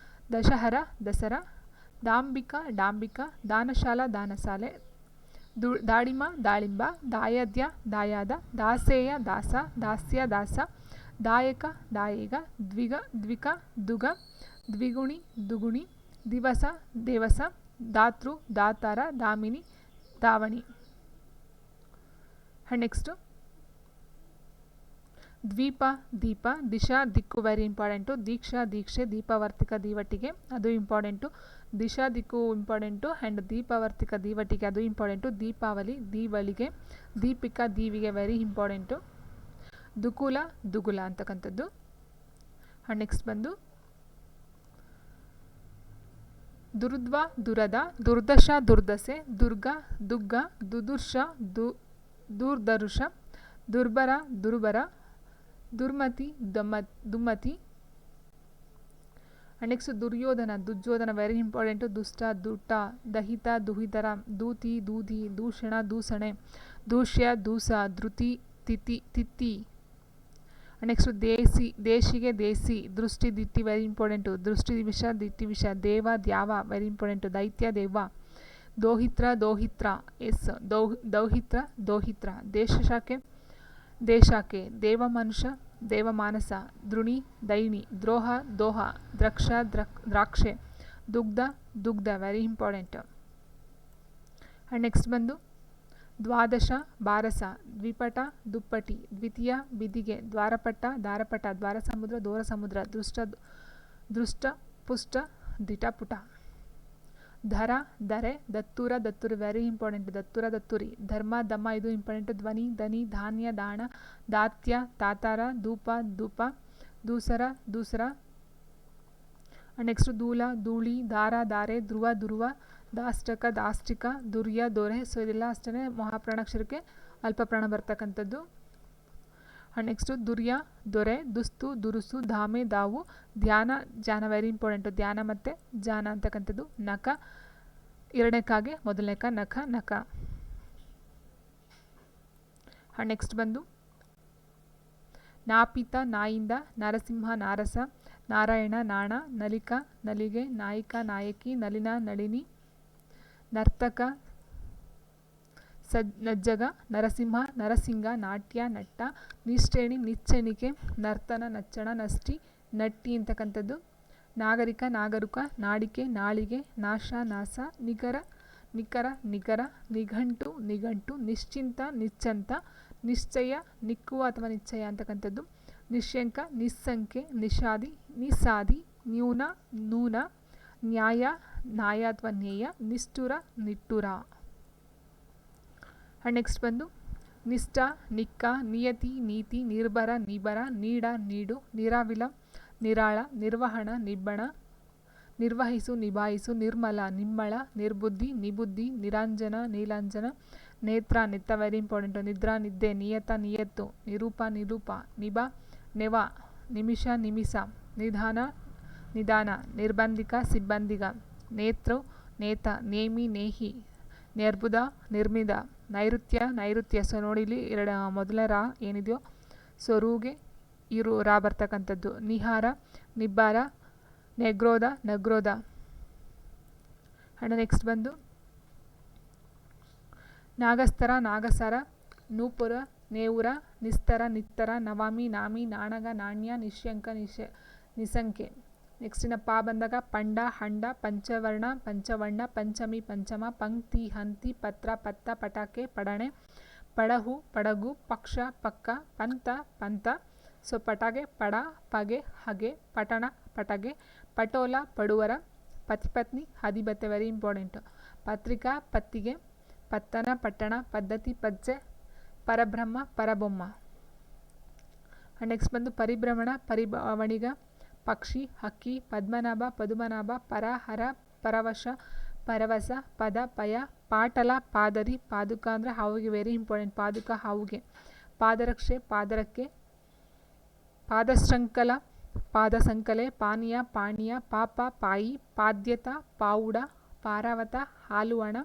ದಶಹರ ದಸರಾ, ದಾಂಬಿಕ ಡಾಂಬಿಕ, ದಾನಶಾಲ ದಾನಸಾಲೆ, ದಾಳಿಮ ದಾಳಿಂಬ, ದಾಯದ್ಯ ದಾಯಾದ, ದಾಸೇಯ ದಾಸ, ದಾಸ್ಯ ದಾಸ, ದಾಯಕ ದಾಯೇಗ, ದ್ವಿಗ ದ್ವಿಕ ದುಗ, ದ್ವಿಗುಣಿ ದುಗುಣಿ, ದಿವಸ ದೇವಸ, ದಾತೃ ದಾತಾರ, ದಾಮಿನಿ ದಾವಣಿ. ನೆಕ್ಸ್ಟು ದ್ವೀಪ ದೀಪ, ದಿಶಾ ದಿಕ್ಕು, ವೆರಿ ಇಂಪಾರ್ಟೆಂಟು, ದೀಕ್ಷಾ ದೀಕ್ಷೆ, ದೀಪವರ್ತಿಕ ದೀವಟಿಗೆ ಅದು ಇಂಪಾರ್ಟೆಂಟು, ದಿಶಾ ದಿಕ್ಕು ಇಂಪಾರ್ಟೆಂಟು, ಆ್ಯಂಡ್ ದೀಪವರ್ತಿಕ ದೀವಟಿಗೆ ಅದು ಇಂಪಾರ್ಟೆಂಟು, ದೀಪಾವಳಿ ದೀವಳಿಗೆ, ದೀಪಿಕ ದೀವಿಗೆ, ವೆರಿ ಇಂಪಾರ್ಟೆಂಟು, ದುಕುಲ ದುಗುಲ ಅಂತಕ್ಕಂಥದ್ದು. ನೆಕ್ಸ್ಟ್ ಬಂದು ದುರ್ದ್ವ ದುರದ, ದುರ್ದಶ ದುರ್ದಸೆ, ದುರ್ಗ ದುಗ್ಗ, ದುದುರ್ಷ ದೂರ್ದರುಷ, ದುರ್ಬರ ದುರ್ಬರ, ದುರ್ಮತಿ ದುಮ್ಮತಿ. Next Duryodhana Duryodhana, very important, ದುಷ್ಟ ದುಟ್ಟ, ದಹಿತ ದುಹಿತರ, ದೂತಿ ದೂಧಿ, ದೂಷಣ ದೂಷಣೆ, ದೂಷ್ಯ ದೂಸ, ಧೃತಿ ತಿಥಿ ತಿಥಿ. ನೆಕ್ಸ್ಟ್ ದೇಸಿ ದೇಶಿಗೆ ದೇಸಿ, ದೃಷ್ಟಿ ದಿಟ್ಟಿ, ವೆರಿ ಇಂಪಾರ್ಟೆಂಟು, ದೃಷ್ಟಿ ವಿಷ ದಿಟ್ಟಿ ವಿಷ, ದೇವ ದ್ಯಾವ, ವೆರಿ ಇಂಪಾರ್ಟೆಂಟು, ದೈತ್ಯ ದೇವ, ದೋಹಿತ್ರ ದೋಹಿತ್ರ, ಎಸ್ ದೌಹಿತ್ರ ದೋಹಿತ್ರ, ದೇಶಶಾಖೆ ದೇಶಾಕೆ, ದೇವ ಮನುಷ್ಯ ದೇವಮಾನಸ, ದೃಣಿ ದೈಣಿ, ದ್ರೋಹ ದೋಹ, ದ್ರಕ್ಷ ದ್ರಾಕ್ಷೆ, ದುಗ್ಧ ದುಗ್ಧ, ವೆರಿ ಇಂಪಾರ್ಟೆಂಟ್. ನೆಕ್ಸ್ಟ್ ಬಂದು ದ್ವಾದಶ ಬಾರಸ, ದ್ವಿಪಟ ದುಪ್ಪಟಿ, ದ್ವಿತೀಯ ಬಿದಿಗೆ, ದ್ವಾರಪಟ್ಟ ದಾರಪಟ, ದ್ವಾರ ಸಮುದ್ರ ದೋರ ಸಮುದ್ರ, ದೃಷ್ಟ ಪುಷ್ಟ ದಿಟಪುಟ, ಧರ ದರೆ, ದತ್ತೂರ ದತ್ತೂರಿ, ವೆರಿ ಇಂಪಾರ್ಟೆಂಟ್, ದತ್ತೂರ ದತ್ತೂರಿ, ಧರ್ಮ ದಮ್ಮ, ಇದು ಇಂಪಾರ್ಟೆಂಟ್, ಧ್ವನಿ ದನಿ, ಧಾನ್ಯ ದಾಣ, ದಾತ್ಯ ತಾತಾರ, ಧೂಪ ಧೂಪ, ದೂಸರ ದೂಸರ. ನೆಕ್ಸ್ಟ್ ದೂಲ ಧೂಳಿ, ದಾರ ದಾರೆ, ಧ್ರುವ ಧ್ರುವ, ದಾಷ್ಟಕ ದಾಷ್ಟಿಕ, ದುರ್ಯ ದೊರೆ. ಸೊ ಇದೆಲ್ಲ ಅಷ್ಟೇ ಮಹಾಪ್ರಾಣಾಕ್ಷರಕ್ಕೆ ಅಲ್ಪ ಪ್ರಾಣ ಬರ್ತಕ್ಕಂಥದ್ದು. ಆ್ಯಂಡ್ ನೆಕ್ಸ್ಟು ದುರ್ಯ ದೊರೆ, ದುಸ್ತು ದುರುಸು, ಧಾಮೆ ದಾವು, ಧ್ಯಾನ ಜಾನ ವೆರಿ ಇಂಪಾರ್ಟೆಂಟು, ಧ್ಯಾನ ಮತ್ತು ಜಾನ ಅಂತಕ್ಕಂಥದ್ದು. ನಖ ಎರಡನೇ ಕಾಗೆ ಮೊದಲನೇ ಕ ನಖ ನಖ. ಆ್ಯಂಡ್ ನೆಕ್ಸ್ಟ್ ಬಂದು ನಾಪಿತ ನಾಯಿಂದ, ನರಸಿಂಹ ನಾರಸ, ನಾರಾಯಣ ನಾಣ, ನಲಿಕ ನಲಿಗೆ, ನಾಯಿಕ ನಾಯಕಿ, ನಲಿನ ನಳಿನಿ, ನರ್ತಕ ನಜ್ಜಗ, ನರಸಿಂಹ ನರಸಿಂಗ, ನಾಟ್ಯ ನಟ್ಟ, ನಿಶ್ರೇಣಿ ನಿಚ್ಚಣಿಕೆ, ನರ್ತನ ನಚ್ಚಣ, ನಷ್ಟಿ ನಟ್ಟಿ ಅಂತಕ್ಕಂಥದ್ದು. ನಾಗರಿಕ ನಾಗರಿಕ, ನಾಡಿಕೆ ನಾಳಿಗೆ, ನಾಶ ನಾಸ, ನಿಖರ ನಿಖರ ನಿಖರ, ನಿಘಂಟು ನಿಘಂಟು, ನಿಶ್ಚಿಂತ ನಿಶ್ಚಂತ, ನಿಶ್ಚಯ ನಿಕ್ಕುವ ಅಥವಾ ನಿಶ್ಚಯ ಅಂತಕ್ಕಂಥದ್ದು. ನಿಶ್ಯಂಕ ನಿಸ್ಸಂಖ್ಯೆ, ನಿಷಾದಿ ನಿಸಾದಿ, ನ್ಯೂನ ನೂನ, ನ್ಯಾಯ ನ್ಯಾಯ ಅಥವಾ ನೇಯ, ನಿಷ್ಠುರ ನಿಟ್ಟುರ. ಆ್ಯಂಡ್ ನೆಕ್ಸ್ಟ್ ಬಂದು ನಿಷ್ಠ ನಿಕ್ಕ, ನಿಯತಿ ನೀತಿ, ನಿರ್ಭರ ನಿಬರ, ನೀಡ ನೀಡು, ನಿರಾವಿಲ ನಿರಾಳ, ನಿರ್ವಹಣ ನಿಬ್ಬಣ, ನಿರ್ವಹಿಸು ನಿಭಾಯಿಸು, ನಿರ್ಮಲ ನಿಮ್ಮಳ, ನಿರ್ಬುದ್ಧಿ ನಿಬುದ್ಧಿ, ನಿರಾಂಜನ ನೀಲಾಂಜನ, ನೇತ್ರ ನೆತ್ತ ವೆರಿ ಇಂಪಾರ್ಟೆಂಟು, ನಿದ್ರಾ ನಿದ್ದೆ, ನಿಯತ ನಿಯತ್ತು, ನಿರೂಪ ನಿರೂಪ, ನಿಭ ನೆವ, ನಿಮಿಷ ನಿಮಿಷ, ನಿಧಾನ ನಿಧಾನ, ನಿರ್ಬಂಧಿಕ ಸಿಬ್ಬಂದಿಗ, ನೇತೃ ನೇತ, ನೇಮಿ ನೇಹಿ, ನಿರ್ಬುಧ ನಿರ್ಮಿದ, ನೈಋತ್ಯ ನೈಋತ್ಯ. ಸೊ ನೋಡಿ ಇಲ್ಲಿ ಮೊದಲನೇ ರಾ ಏನಿದೆಯೋ ಸೊ ರೂಗೆ ಇರು ರಾ ಬರ್ತಕ್ಕಂಥದ್ದು. ನಿಹಾರ ನಿಬ್ಬಾರ, ನೆಗ್ರೋಧ ನಗ್ರೋಧ. ಆ್ಯಂಡ್ ನೆಕ್ಸ್ಟ್ ಬಂದು ನಾಗಸ್ತರ ನಾಗಸರ, ನೂಪುರ ನೇವುರ, ನಿಸ್ತರ ನಿತ್ತರ, ನವಾಮಿ ನಾಮಿ, ನಾಣಗ ನಾಣ್ಯ, ನಿಶ್ಯಂಕ ನಿಸಂಖ್ಯೆ. ನೆಕ್ಸ್ಟಿನ ಪಾ ಬಂದಾಗ ಪಂಡ ಹಂಡ, ಪಂಚವರ್ಣ ಪಂಚವಣ್ಣ, ಪಂಚಮಿ ಪಂಚಮ, ಪಂಕ್ತಿ ಹಂತಿ, ಪತ್ರ ಪತ್ತ, ಪಟಾಕೆ ಪಡಣೆ, ಪಡಹು ಪಡಗು, ಪಕ್ಷ ಪಕ್ಕ, ಪಂಥ ಪಂಥ. ಸೊ ಪಟಾಗೆ ಪಡ ಪಗೆ ಹಗೆ, ಪಟಣ ಪಟಗೆ, ಪಟೋಲ ಪಡುವರ, ಪತಿಪತ್ನಿ ಹದಿಬತ್ತೆ ವೆರಿ ಇಂಪಾರ್ಟೆಂಟು, ಪತ್ರಿಕಾ ಪತ್ತಿಗೆ, ಪತ್ತನ ಪಟ್ಟಣ, ಪದ್ಧತಿ ಪಜ್ಜೆ, ಪರಬ್ರಹ್ಮ ಪರಬೊಮ್ಮ. ಆ್ಯಂಡ್ ನೆಕ್ಸ್ಟ್ ಬಂದು ಪರಿಭ್ರಮಣ ಪರಿಭವಣಿಗ, ಪಕ್ಷಿ ಹಕ್ಕಿ, ಪದ್ಮನಾಭ ಪದುಮನಾಭ, ಪರ ಹರ ಪರವಶ ಪರವಸ, ಪದ ಪಯ, ಪಾಟಲ ಪಾದರಿ, ಪಾದುಕ ಅಂದರೆ ಹಾವಿಗೆ ವೆರಿ ಇಂಪಾರ್ಟೆಂಟ್, ಪಾದುಕ ಹಾವುಗೆ, ಪಾದರಕ್ಷೆ ಪಾದರಕ್ಕೆ, ಪಾದಶಂಕಲ ಪಾದಸಂಕಲೆ, ಪಾನೀಯ ಪಾನೀಯ, ಪಾಪ ಪಾಯಿ, ಪಾದ್ಯತ ಪಾವುಡ, ಪಾರಾವತ ಹಾಲುವಣ,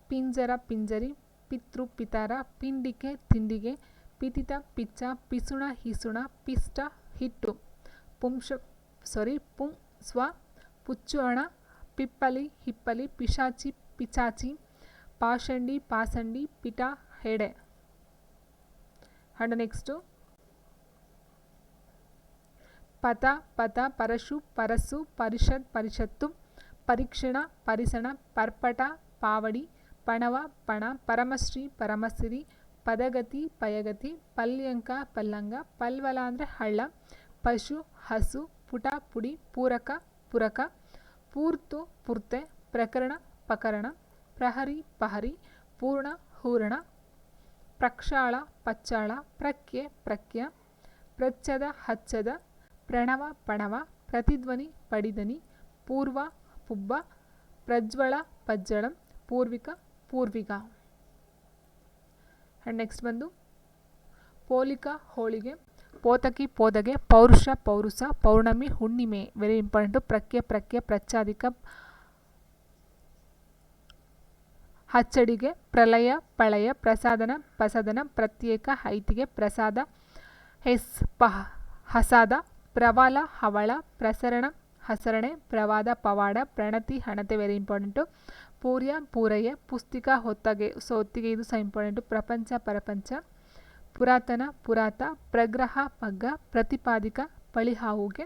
ಪಿಂಜರ ಪಿಂಜರಿ, ಪಿತೃ ಪಿತರ, ಪಿಂಡಿಕೆ ತಿಂಡಿಗೆ, ಪಿತಿತ ಪಿಚ್ಚ, ಪಿಸುಣ ಹಿಸುಣ, ಪಿಷ್ಟ ಹಿಟ್ಟು, ಪುಂ ಸ್ವ ಪುಚ್ಚು ಹಣ, ಪಿಪ್ಪಲಿ ಹಿಪ್ಪಲಿ, ಪಿಶಾಚಿ ಪಿಚಾಚಿ, ಪಾಷಂಡಿ ಪಾಸಂಡಿ, ಪಿಟ ಹೆಡೆ. ಆ್ಯಂಡ್ ನೆಕ್ಸ್ಟು ಪತ ಪತ, ಪರಶು ಪರಸ್ಸು, ಪರಿಷತ್ ಪರಿಷತ್ತು, ಪರೀಕ್ಷಣ ಪರಿಸಣ, ಪರ್ಪಟ ಪಾವಡಿ, ಪಣವ ಪಣ, ಪರಮಶ್ರೀ ಪರಮಸಿರಿ, ಪದಗತಿ ಪಯಗತಿ, ಪಲ್ಯಂಕ ಪಲ್ಲಂಗ, ಪಲ್ವಲ ಅಂದರೆ ಹಳ್ಳ, ಪಶು ಹಸು, ಪುಟ ಪುಡಿ, ಪೂರಕ ಪುರಕ, ಪೂರ್ತು ಪುರ್ತೆ, ಪ್ರಕರಣ ಪಕರಣ, ಪ್ರಹರಿ ಪಹರಿ, ಪೂರ್ಣ ಹೂರಣ, ಪ್ರಕ್ಷಾಳ ಪಚ್ಚಾಳ, ಪ್ರಕ್ಯೆ ಪ್ರಕ್ಯ, ಪ್ರಚ್ಛದ ಹಚ್ಚದ, ಪ್ರಣವ ಪಣವ, ಪ್ರತಿಧ್ವನಿ ಪಡಿದನಿ, ಪೂರ್ವ ಪುಬ್ಬ, ಪ್ರಜ್ವಳ ಪಜ್ಜಳಂ, ಪೂರ್ವಿಕ ಪೂರ್ವಿಕ. ಆ್ಯಂಡ್ ನೆಕ್ಸ್ಟ್ ಬಂದು ಪೋಲಿಕ ಹೋಳಿಗೆ, ಪೋತಕಿ ಪೋದಗೆ, ಪೌರುಷ ಪೌರುಷ, ಪೌರ್ಣಮಿ ಹುಣ್ಣಿಮೆ ವೆರಿ ಇಂಪಾರ್ಟೆಂಟು, ಪ್ರಕ್ಯೆ ಪ್ರಕ್ಯೆ ಪ್ರಚ್ಛಾದಿಕ, ಹಚ್ಚಡಿಗೆ, ಪ್ರಲಯ ಪಳಯ, ಪ್ರಸಾದನ ಪಸದನ, ಪ್ರತ್ಯೇಕ ಐತಿಗೆ, ಪ್ರಸಾದ ಹೆಸ್ ಹಸಾದ, ಪ್ರವಾಲ ಹವಳ, ಪ್ರಸರಣ ಹಸರಣೆ, ಪ್ರವಾದ ಪವಾಡ, ಪ್ರಣತಿ ಹಣತೆ ವೆರಿ ಇಂಪಾರ್ಟೆಂಟು, ಪೂರ್ಯ ಪೂರಯ್ಯ, ಪುಸ್ತಿಕ ಹೊತ್ತಗೆ ಸೊ ಹೊತ್ತಿಗೆ ಇದು ಸಹ ಇಂಪಾರ್ಟೆಂಟು, ಪ್ರಪಂಚ ಪರಪಂಚ, ಪುರಾತನ ಪುರಾತ, ಪ್ರಗ್ರಹ ಪಗ್ಗ, ಪ್ರತಿಪಾದಿಕ ಪಳಿಹಾವುಗೆ,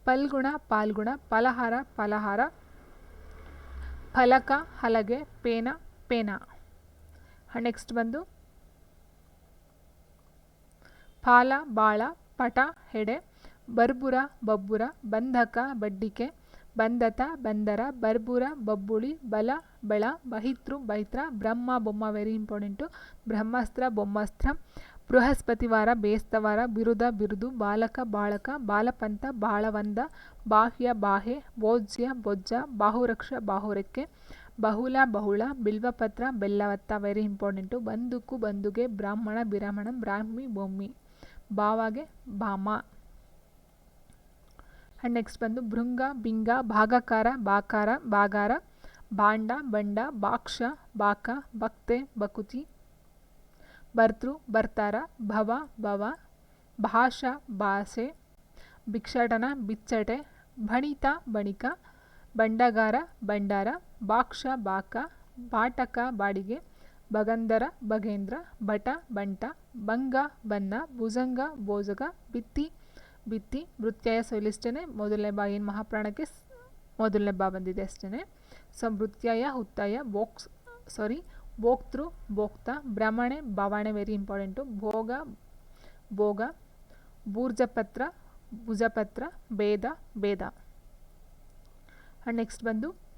ಪಲ್ಗುಣ ಪಾಲ್ಗುಣ, ಫಲಹಾರ ಫಲಹಾರ, ಫಲಕ ಹಲಗೆ, ಪೇನ ಪೇನ. ನೆಕ್ಸ್ಟ್ ಬಂದು ಪಾಲ ಬಾಳ, ಪಟ ಹೆಡೆ, ಬರ್ಬುರ ಬಬ್ಬುರ, ಬಂಧಕ ಬಡ್ಡಿಕೆ, ಬಂಧತ ಬಂದರ, ಬರ್ಬುರ ಬಬ್ಬುಳಿ, ಬಲ ಬಳ, ಬಹಿತೃ ಬೈತ್ರ, ಬ್ರಹ್ಮ ಬೊಮ್ಮ ವೆರಿ ಇಂಪಾರ್ಟೆಂಟು, ಬ್ರಹ್ಮಾಸ್ತ್ರ ಬೊಮ್ಮಾಸ್ತ್ರ, ಬೃಹಸ್ಪತಿವಾರ ಬೇಸ್ತವಾರ, ಬಿರುದ ಬಿರುದು, ಬಾಲಕ ಬಾಳಕ, ಬಾಲಪಂಥ ಬಾಳವಂದ, ಬಾಹ್ಯ ಬಾಹೆ, ಭೋಜ್ಯ ಬೊಜ್ಜ, ಬಾಹುರಕ್ಷ ಬಾಹುರೆಕ್ಕೆ, ಬಹುಲ ಬಹುಳ, ಬಿಲ್ವಪತ್ರ ಬೆಲ್ಲವತ್ತ ವೆರಿ ಇಂಪಾರ್ಟೆಂಟು, ಬಂದುಕು ಬಂದುಗೆ, ಬ್ರಾಹ್ಮಣ ಬಿರಾಹ್ಮಣ, ಬ್ರಾಹ್ಮಿ ಬೊಮ್ಮಿ, ಭಾವಗೆ ಭಾಮ. ಆ್ಯಂಡ್ ನೆಕ್ಸ್ಟ್ ಬಂದು ಭೃಂಗ, ಬಿಂಗ, ಭಾಗಕಾರ, ಬಾಕಾರ, ಬಾಗಾರ, ಭಾಂಡ, ಬಂಡ, ಭಾಕ್ಷ, ಬಾಕ, ಭಕ್ತೆ, ಬಕುತಿ, ಭರ್ತೃ, ಬರ್ತಾರ, ಭವ, ಭವ, ಭಾಷ, ಭಾಷೆ, ಭಿಕ್ಷಾಟನ, ಬಿಚ್ಚಟೆ, ಭಣಿತ, ಬಣಿಕ, ಬಂಡಗಾರ, ಭಂಡಾರ, ಭಾಕ್ಷ, ಬಾಕ, ಬಾಟಕ, ಬಾಡಿಗೆ, ಭಗಂಧರ, ಭಗೇಂದ್ರ, ಭಟ, ಬಂಟ, ಭಂಗ, ಬನ್ನ, ಭುಜಂಗ, ಭೋಜಗ, ಭಿತ್ತಿ, ಭಿತ್ತಿ. ಮೃತ್ಯಯ ಸೊ ಇಲ್ಲಿಷ್ಟೇ. ಮೊದಲನೇ ಬಾ ಏನು ಮಹಾಪ್ರಾಣಕ್ಕೆ ಮೊದಲನೇ ಬಾ ಬಂದಿದೆ ಅಷ್ಟೇ. ಸೊ ಮೃತ್ಯಯ, ಹುತ್ತಯ, ಭೋಕ್ತೃ, ಭೋಕ್ತ, ಭ್ರಮಣೆ, ಭವಣೆ ವೆರಿ ಇಂಪಾರ್ಟೆಂಟು, ಭೋಗ, ಭೋಗ, ಭೂರ್ಜಪತ್ರ, ಭುಜಪತ್ರ, ಭೇದ, ಭೇದ. ಆ್ಯಂಡ್ ನೆಕ್ಸ್ಟ್ ಬಂದು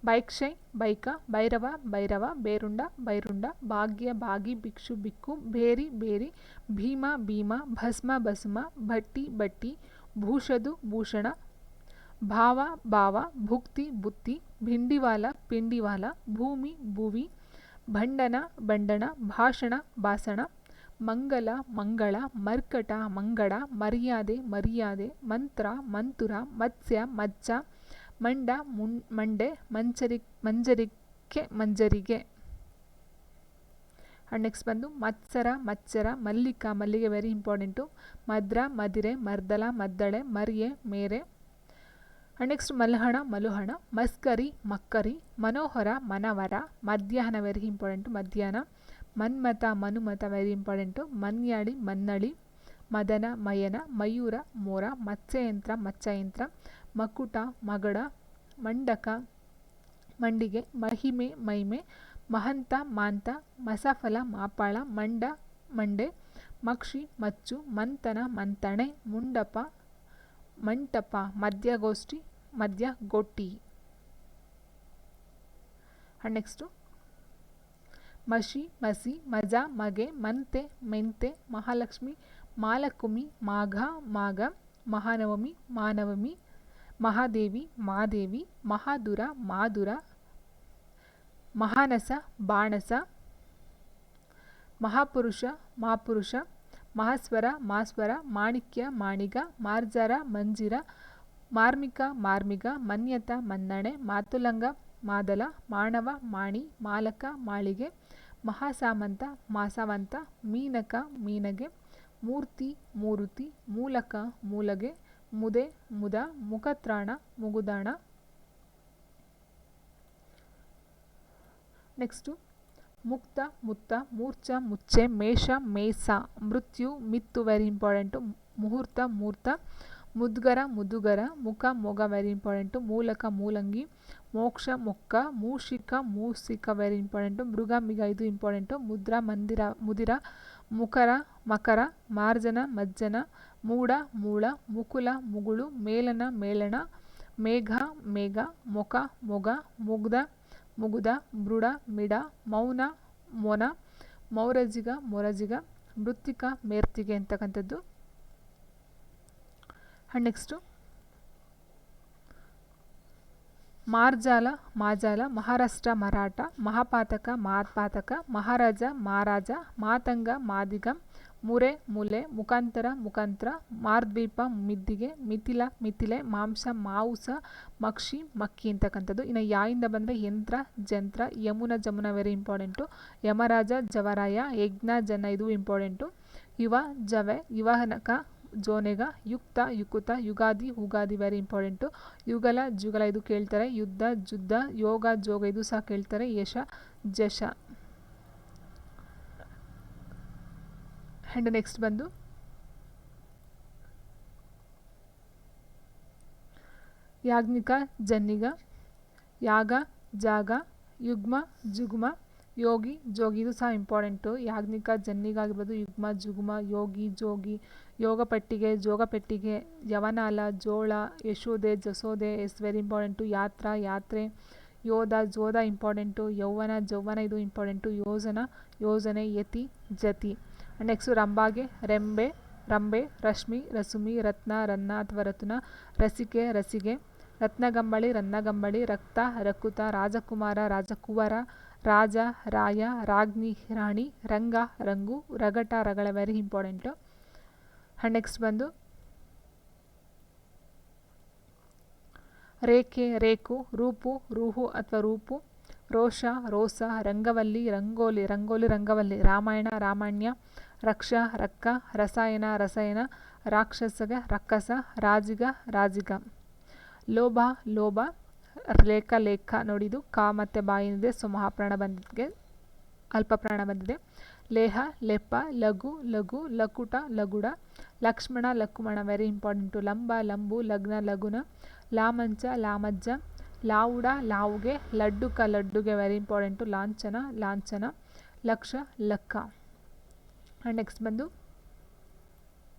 ಬೈಕ್ಷೈ, ಬೈಕ, ಭೈರವ, ಭೈರವ, ಬೇರುಂಡ, ಬೈರುಂಡ, ಭಾಗ್ಯ, ಭಾಗಿ, ಭಿಕ್ಷು, ಬಿಕ್ಕು, ಭೇರಿ, ಬೇರಿ, ಭೀಮ, ಭೀಮ, ಭಸ್ಮ, ಭಸ್ಮ, ಭಟ್ಟಿ, ಬಟ್ಟಿ, ಭೂಷದು, ಭೂಷಣ, ಭಾವ, ಭಾವ, ಭುಕ್ತಿ, ಬುತ್ತಿ, ಭಿಂಡಿವಾಲ, ಪಿಂಡಿವಾಲ, ಭೂಮಿ, ಭುವಿ, ಭಂಡನ, ಬಂಡನ, ಭಾಷಣ, ಭಾಷಣ, ಮಂಗಲ, ಮಂಗಳ, ಮರ್ಕಟ, ಮಂಗಡ, ಮರ್ಯಾದೆ, ಮರ್ಯಾದೆ, ಮಂತ್ರ, ಮಂತುರ, ಮತ್ಸ್ಯ, ಮಚ್ಚ, ಮಂಡ, ಮಂಡೆ, ಮಂಜರಿಕೆ, ಮಂಜರಿಗೆ. ಆ್ಯಂಡ್ ನೆಕ್ಸ್ಟ್ ಬಂದು ಮತ್ಸರ, ಮತ್ಸರ, ಮಲ್ಲಿಕ, ಮಲ್ಲಿಗೆ ವೆರಿ ಇಂಪಾರ್ಟೆಂಟು, ಮದ್ರ, ಮದಿರೆ, ಮರ್ದಲ, ಮದ್ದಳೆ, ಮರ್ಯೆ, ಮೇರೆ. ಆ್ಯಂಡ್ ನೆಕ್ಸ್ಟ್ ಮಲ್ಹಣ, ಮಲುಹಣ, ಮಸ್ಕರಿ, ಮಕ್ಕರಿ, ಮನೋಹರ, ಮನವರ, ಮಧ್ಯಾಹ್ನ ವೆರಿ ಇಂಪಾರ್ಟೆಂಟು, ಮಧ್ಯಾಹ್ನ, ಮನ್ಮಥ, ಮನುಮತ ವೆರಿ ಇಂಪಾರ್ಟೆಂಟು, ಮನ್ಯಾಡಿ, ಮನ್ನಳಿ, ಮದನ, ಮಯನ, ಮಯೂರ, ಮೋರ, ಮತ್ಸ್ಯಯಂತ್ರ, ಮಚ್ಚಯಂತ್ರ, ಮಕುಟ, ಮಗಡ, ಮಂಡಕ, ಮಂಡಿಗೆ, ಮಹಿಮೆ, ಮೈಮೆ, ಮಹಂತ, ಮಾಂತ, ಮಸಫಲ, ಮಾಪಾಳ, ಮಂಡ, ಮಂಡೆ, ಮಕ್ಷಿ, ಮಚ್ಚು, ಮಂಥನ, ಮಂಥಣೆ, ಮುಂಡಪ, ಮಂಟಪ, ಮಧ್ಯಗೋಷ್ಠಿ, ಮಧ್ಯಗೋಟಿ. ಆ್ಯಂಡ್ ನೆಕ್ಸ್ಟು ಮಶಿ, ಮಸಿ, ಮಜ, ಮಗೆ, ಮಂತೆ, ಮೆಂತೆ, ಮಹಾಲಕ್ಷ್ಮಿ, ಮಾಲಕುಮಿ, ಮಾಘ, ಮಾಘ, ಮಹಾನವಮಿ, ಮಾನವಮಿ, ಮಹಾದೇವಿ, ಮಾದೇವಿ, ಮಹಾದುರ, ಮಾದುರ, ಮಹಾನಸ, ಬಾಣಸ, ಮಹಾಪುರುಷ, ಮಹಾಪುರುಷ, ಮಹಾಸ್ವರ, ಮಾಸ್ವರ, ಮಾಣಿಕ್ಯ, ಮಾಣಿಗ, ಮಾರ್ಜರ, ಮಂಜಿರ, ಮಾರ್ಮಿಕ, ಮಾರ್ಮಿಗ, ಮನ್ಯತ, ಮನ್ನಣೆ, ಮಾತುಲಂಗ, ಮಾದಲ, ಮಾಣವ, ಮಾಣಿ, ಮಾಲಕ, ಮಾಳಿಗೆ, ಮಹಾಸಾಮಂತ, ಮಾಸವಂತ, ಮೀನಕ, ಮೀನಗೆ, ಮೂರ್ತಿ, ಮೂರುತಿ, ಮೂಲಕ, ಮೂಲಗೆ, ಮುದೆ, ಮುದ, ಮುಖತ್ರಾಣ, ಮುಗುದಾಣ. ನೆಕ್ಸ್ಟು ಮುಕ್ತ, ಮುತ್ತ, ಮೂರ್ಛ, ಮುಚ್ಚೆ, ಮೇಷ, ಮೇಸ, ಮೃತ್ಯು, ಮಿತ್ತು ವೆರಿ ಇಂಪಾರ್ಟೆಂಟು, ಮುಹೂರ್ತ, ಮೂರ್ತ, ಮುದ್ಗರ, ಮುದುಗರ, ಮುಖ, ಮೊಗ ವೆರಿ ಇಂಪಾರ್ಟೆಂಟು, ಮೂಲಕ, ಮೂಲಂಗಿ, ಮೋಕ್ಷ, ಮೊಕ್ಕ, ಮೂಷಿಕ, ಮೂಸಿಕ ವೆರಿ ಇಂಪಾರ್ಟೆಂಟು, ಮೃಗ, ಮಿಗ ಇದು ಇಂಪಾರ್ಟೆಂಟು, ಮುದ್ರ, ಮಂದಿರ, ಮುದಿರ, ಮುಖರ, ಮಕರ, ಮಾರ್ಜನ, ಮಜ್ಜನ, ಮೂಡ, ಮೂಳ, ಮುಕುಲ, ಮುಗುಳು, ಮೇಲನ, ಮೇಲಣ, ಮೇಘ, ಮೇಘ, ಮೊಕ, ಮೊಗ, ಮುಗ್ಧ, ಮುಗುದ, ಮೃಡ, ಮಿಡ, ಮೌನ, ಮೊನ, ಮೌರಜಿಗ, ಮೊರಜಿಗ, ಮೃತ್ತಿಕ, ಮೇರ್ತಿಗೆ ಅಂತಕ್ಕಂಥದ್ದು. ಆ್ಯಂಡ್ ನೆಕ್ಸ್ಟು ಮಾರ್ಜಾಲ, ಮಾಜಾಲ, ಮಹಾರಾಷ್ಟ್ರ, ಮರಾಠ, ಮಹಾಪಾತಕ, ಮಾಪಾತಕ, ಮಹಾರಾಜ, ಮಹಾರಾಜ, ಮಾತಂಗ, ಮಾದಿಗ, ಮುರೆ, ಮುಲೆ, ಮುಖಾಂತರ, ಮುಖಾಂತರ, ಮಾರ್ದ್ವೀಪ, ಮಿದ್ದಿಗೆ, ಮಿಥಿಲ, ಮಿಥಿಲೆ, ಮಾಂಸ, ಮಾಂಸ, ಮಕ್ಷಿ, ಮಕ್ಕಿ ಅಂತಕ್ಕಂಥದ್ದು. ಇನ್ನು ಯಾಯಿಂದ ಬಂದರೆ ಯಂತ್ರ, ಜಂತ್ರ, ಯಮುನ, ಜಮುನ ವೆರಿ ಇಂಪಾರ್ಟೆಂಟು, ಯಮರಾಜ, ಜವರಾಯ, ಯಜ್ಞ, ಜನ ಇದು ಇಂಪಾರ್ಟೆಂಟು, ಯುವ, ಜವೆ, ಯುವನಕ, ಜೋನೆಗ, ಯುಕ್ತ, ಯುಕುತ, ಯುಗಾದಿ, ಉಗಾದಿ ವೆರಿ ಇಂಪಾರ್ಟೆಂಟು, ಯುಗಲ, ಜುಗಲ ಇದು ಕೇಳ್ತಾರೆ, ಯುದ್ಧ, ಜುದ್ಧ, ಯೋಗ, ಜೋಗ ಇದು ಸಹ ಕೇಳ್ತಾರೆ, ಯಶ, ಜಶ. ಆ್ಯಂಡ್ ನೆಕ್ಸ್ಟ್ ಬಂದು ಯಾಜ್ಞಿಕ, ಜನ್ನಿಗ, ಯಾಗ, ಜಾಗ, ಯುಗ್ಮ, ಜುಗ್ಮ, ಯೋಗಿ, ಜೋಗಿ ಇದು ಸಹ ಇಂಪಾರ್ಟೆಂಟು, ಯಾಜ್ಞಿಕ, ಜನ್ನಿಗ ಆಗಿರ್ಬೋದು, ಯುಗ್ಮ, ಜುಗ್ಮ, ಯೋಗಿ, ಜೋಗಿ, ಯೋಗ ಪೆಟ್ಟಿಗೆ, ಜೋಗ ಪೆಟ್ಟಿಗೆ, ಯವನಾಲ, ಜೋಳ, ಯಶೋದೆ, ಜಸೋದೆ ಇಸ್ ವೆರಿ ಇಂಪಾರ್ಟೆಂಟು, ಯಾತ್ರ, ಯಾತ್ರೆ, ಯೋಧ, ಜೋಧ ಇಂಪಾರ್ಟೆಂಟು, ಯೌವನ, ಜೌವನ ಇದು ಇಂಪಾರ್ಟೆಂಟು, ಯೋಜನ, ಯೋಜನೆ, ಯತಿ, ಜತಿ. ನೆಕ್ಸ್ಟು ರಂಭಾಗೆ, ರೆಂಬೆ, ರಂಬೆ, ರಶ್ಮಿ, ರಸುಮಿ, ರತ್ನ, ರನ್ನ ಅಥವಾ ರತುನ, ರಸಿಕೆ, ರಸಿಗೆ, ರತ್ನಗಂಬಳಿ, ರನ್ನಗಂಬಳಿ, ರಕ್ತ, ರಕುತ, ರಾಜಕುಮಾರ, ರಾಜಕುವರ, ರಾಜ, ರಾಯ, ರಾಜ್ಞಿ, ರಾಣಿ, ರಂಗ, ರಂಗು, ರಗಟ, ರಗಳ ವೆರಿ ಇಂಪಾರ್ಟೆಂಟು. ಆ್ಯಂಡ್ ನೆಕ್ಸ್ಟ್ ಬಂದು ರೇಖೆ, ರೇಕು, ರೂಪು, ರೂಹು ಅಥವಾ ರೂಪು, ರೋಷ, ರೋಸ, ರಂಗವಲ್ಲಿ, ರಂಗೋಲಿ, ರಂಗೋಲಿ, ರಂಗವಲ್ಲಿ, ರಾಮಾಯಣ, ರಾಮಾಣ್ಯ, ರಕ್ಷ, ರಕ್ಕ, ರಸಾಯನ, ರಸಾಯನ, ರಾಕ್ಷಸಗ, ರಕ್ಕಸ, ರಾಜಿಗ, ರಾಜಿಗ, ಲೋಭ, ಲೋಭ, ಲೇಖ, ಲೇಖ. ನೋಡಿದು ಕ ಮತ್ತು ಬಾಯಿನಿದೆ, ಸೊ ಮಹಾಪ್ರಾಣ ಬಂದಿದೆ, ಅಲ್ಪಪ್ರಾಣ ಬಂದಿದೆ. ಲೇಹ, ಲೆಪ್ಪ, ಲಘು, ಲಘು, ಲಕುಟ, ಲಗುಡ, ಲಕ್ಷ್ಮಣ, ಲಕ್ಕುಮಣ, ವೆರಿ ಇಂಪಾರ್ಟೆಂಟು. ಲಂಬ, ಲಂಬು, ಲಗ್ನ, ಲಗುನ, ಲಾಮಂಚ, ಲಾಮಜ್ಜ, ಲಾವುಡ, ಲಾವುಗೆ, ಲಡ್ಡುಕ, ಲಡ್ಡುಗೆ, ವೆರಿ ಇಂಪಾರ್ಟೆಂಟು. ಲಾಂಛನ, ಲಾಂಛನ, ಲಕ್ಷ, ಲಕ್ಕ. ಆ್ಯಂಡ್ ನೆಕ್ಸ್ಟ್ ಬಂದು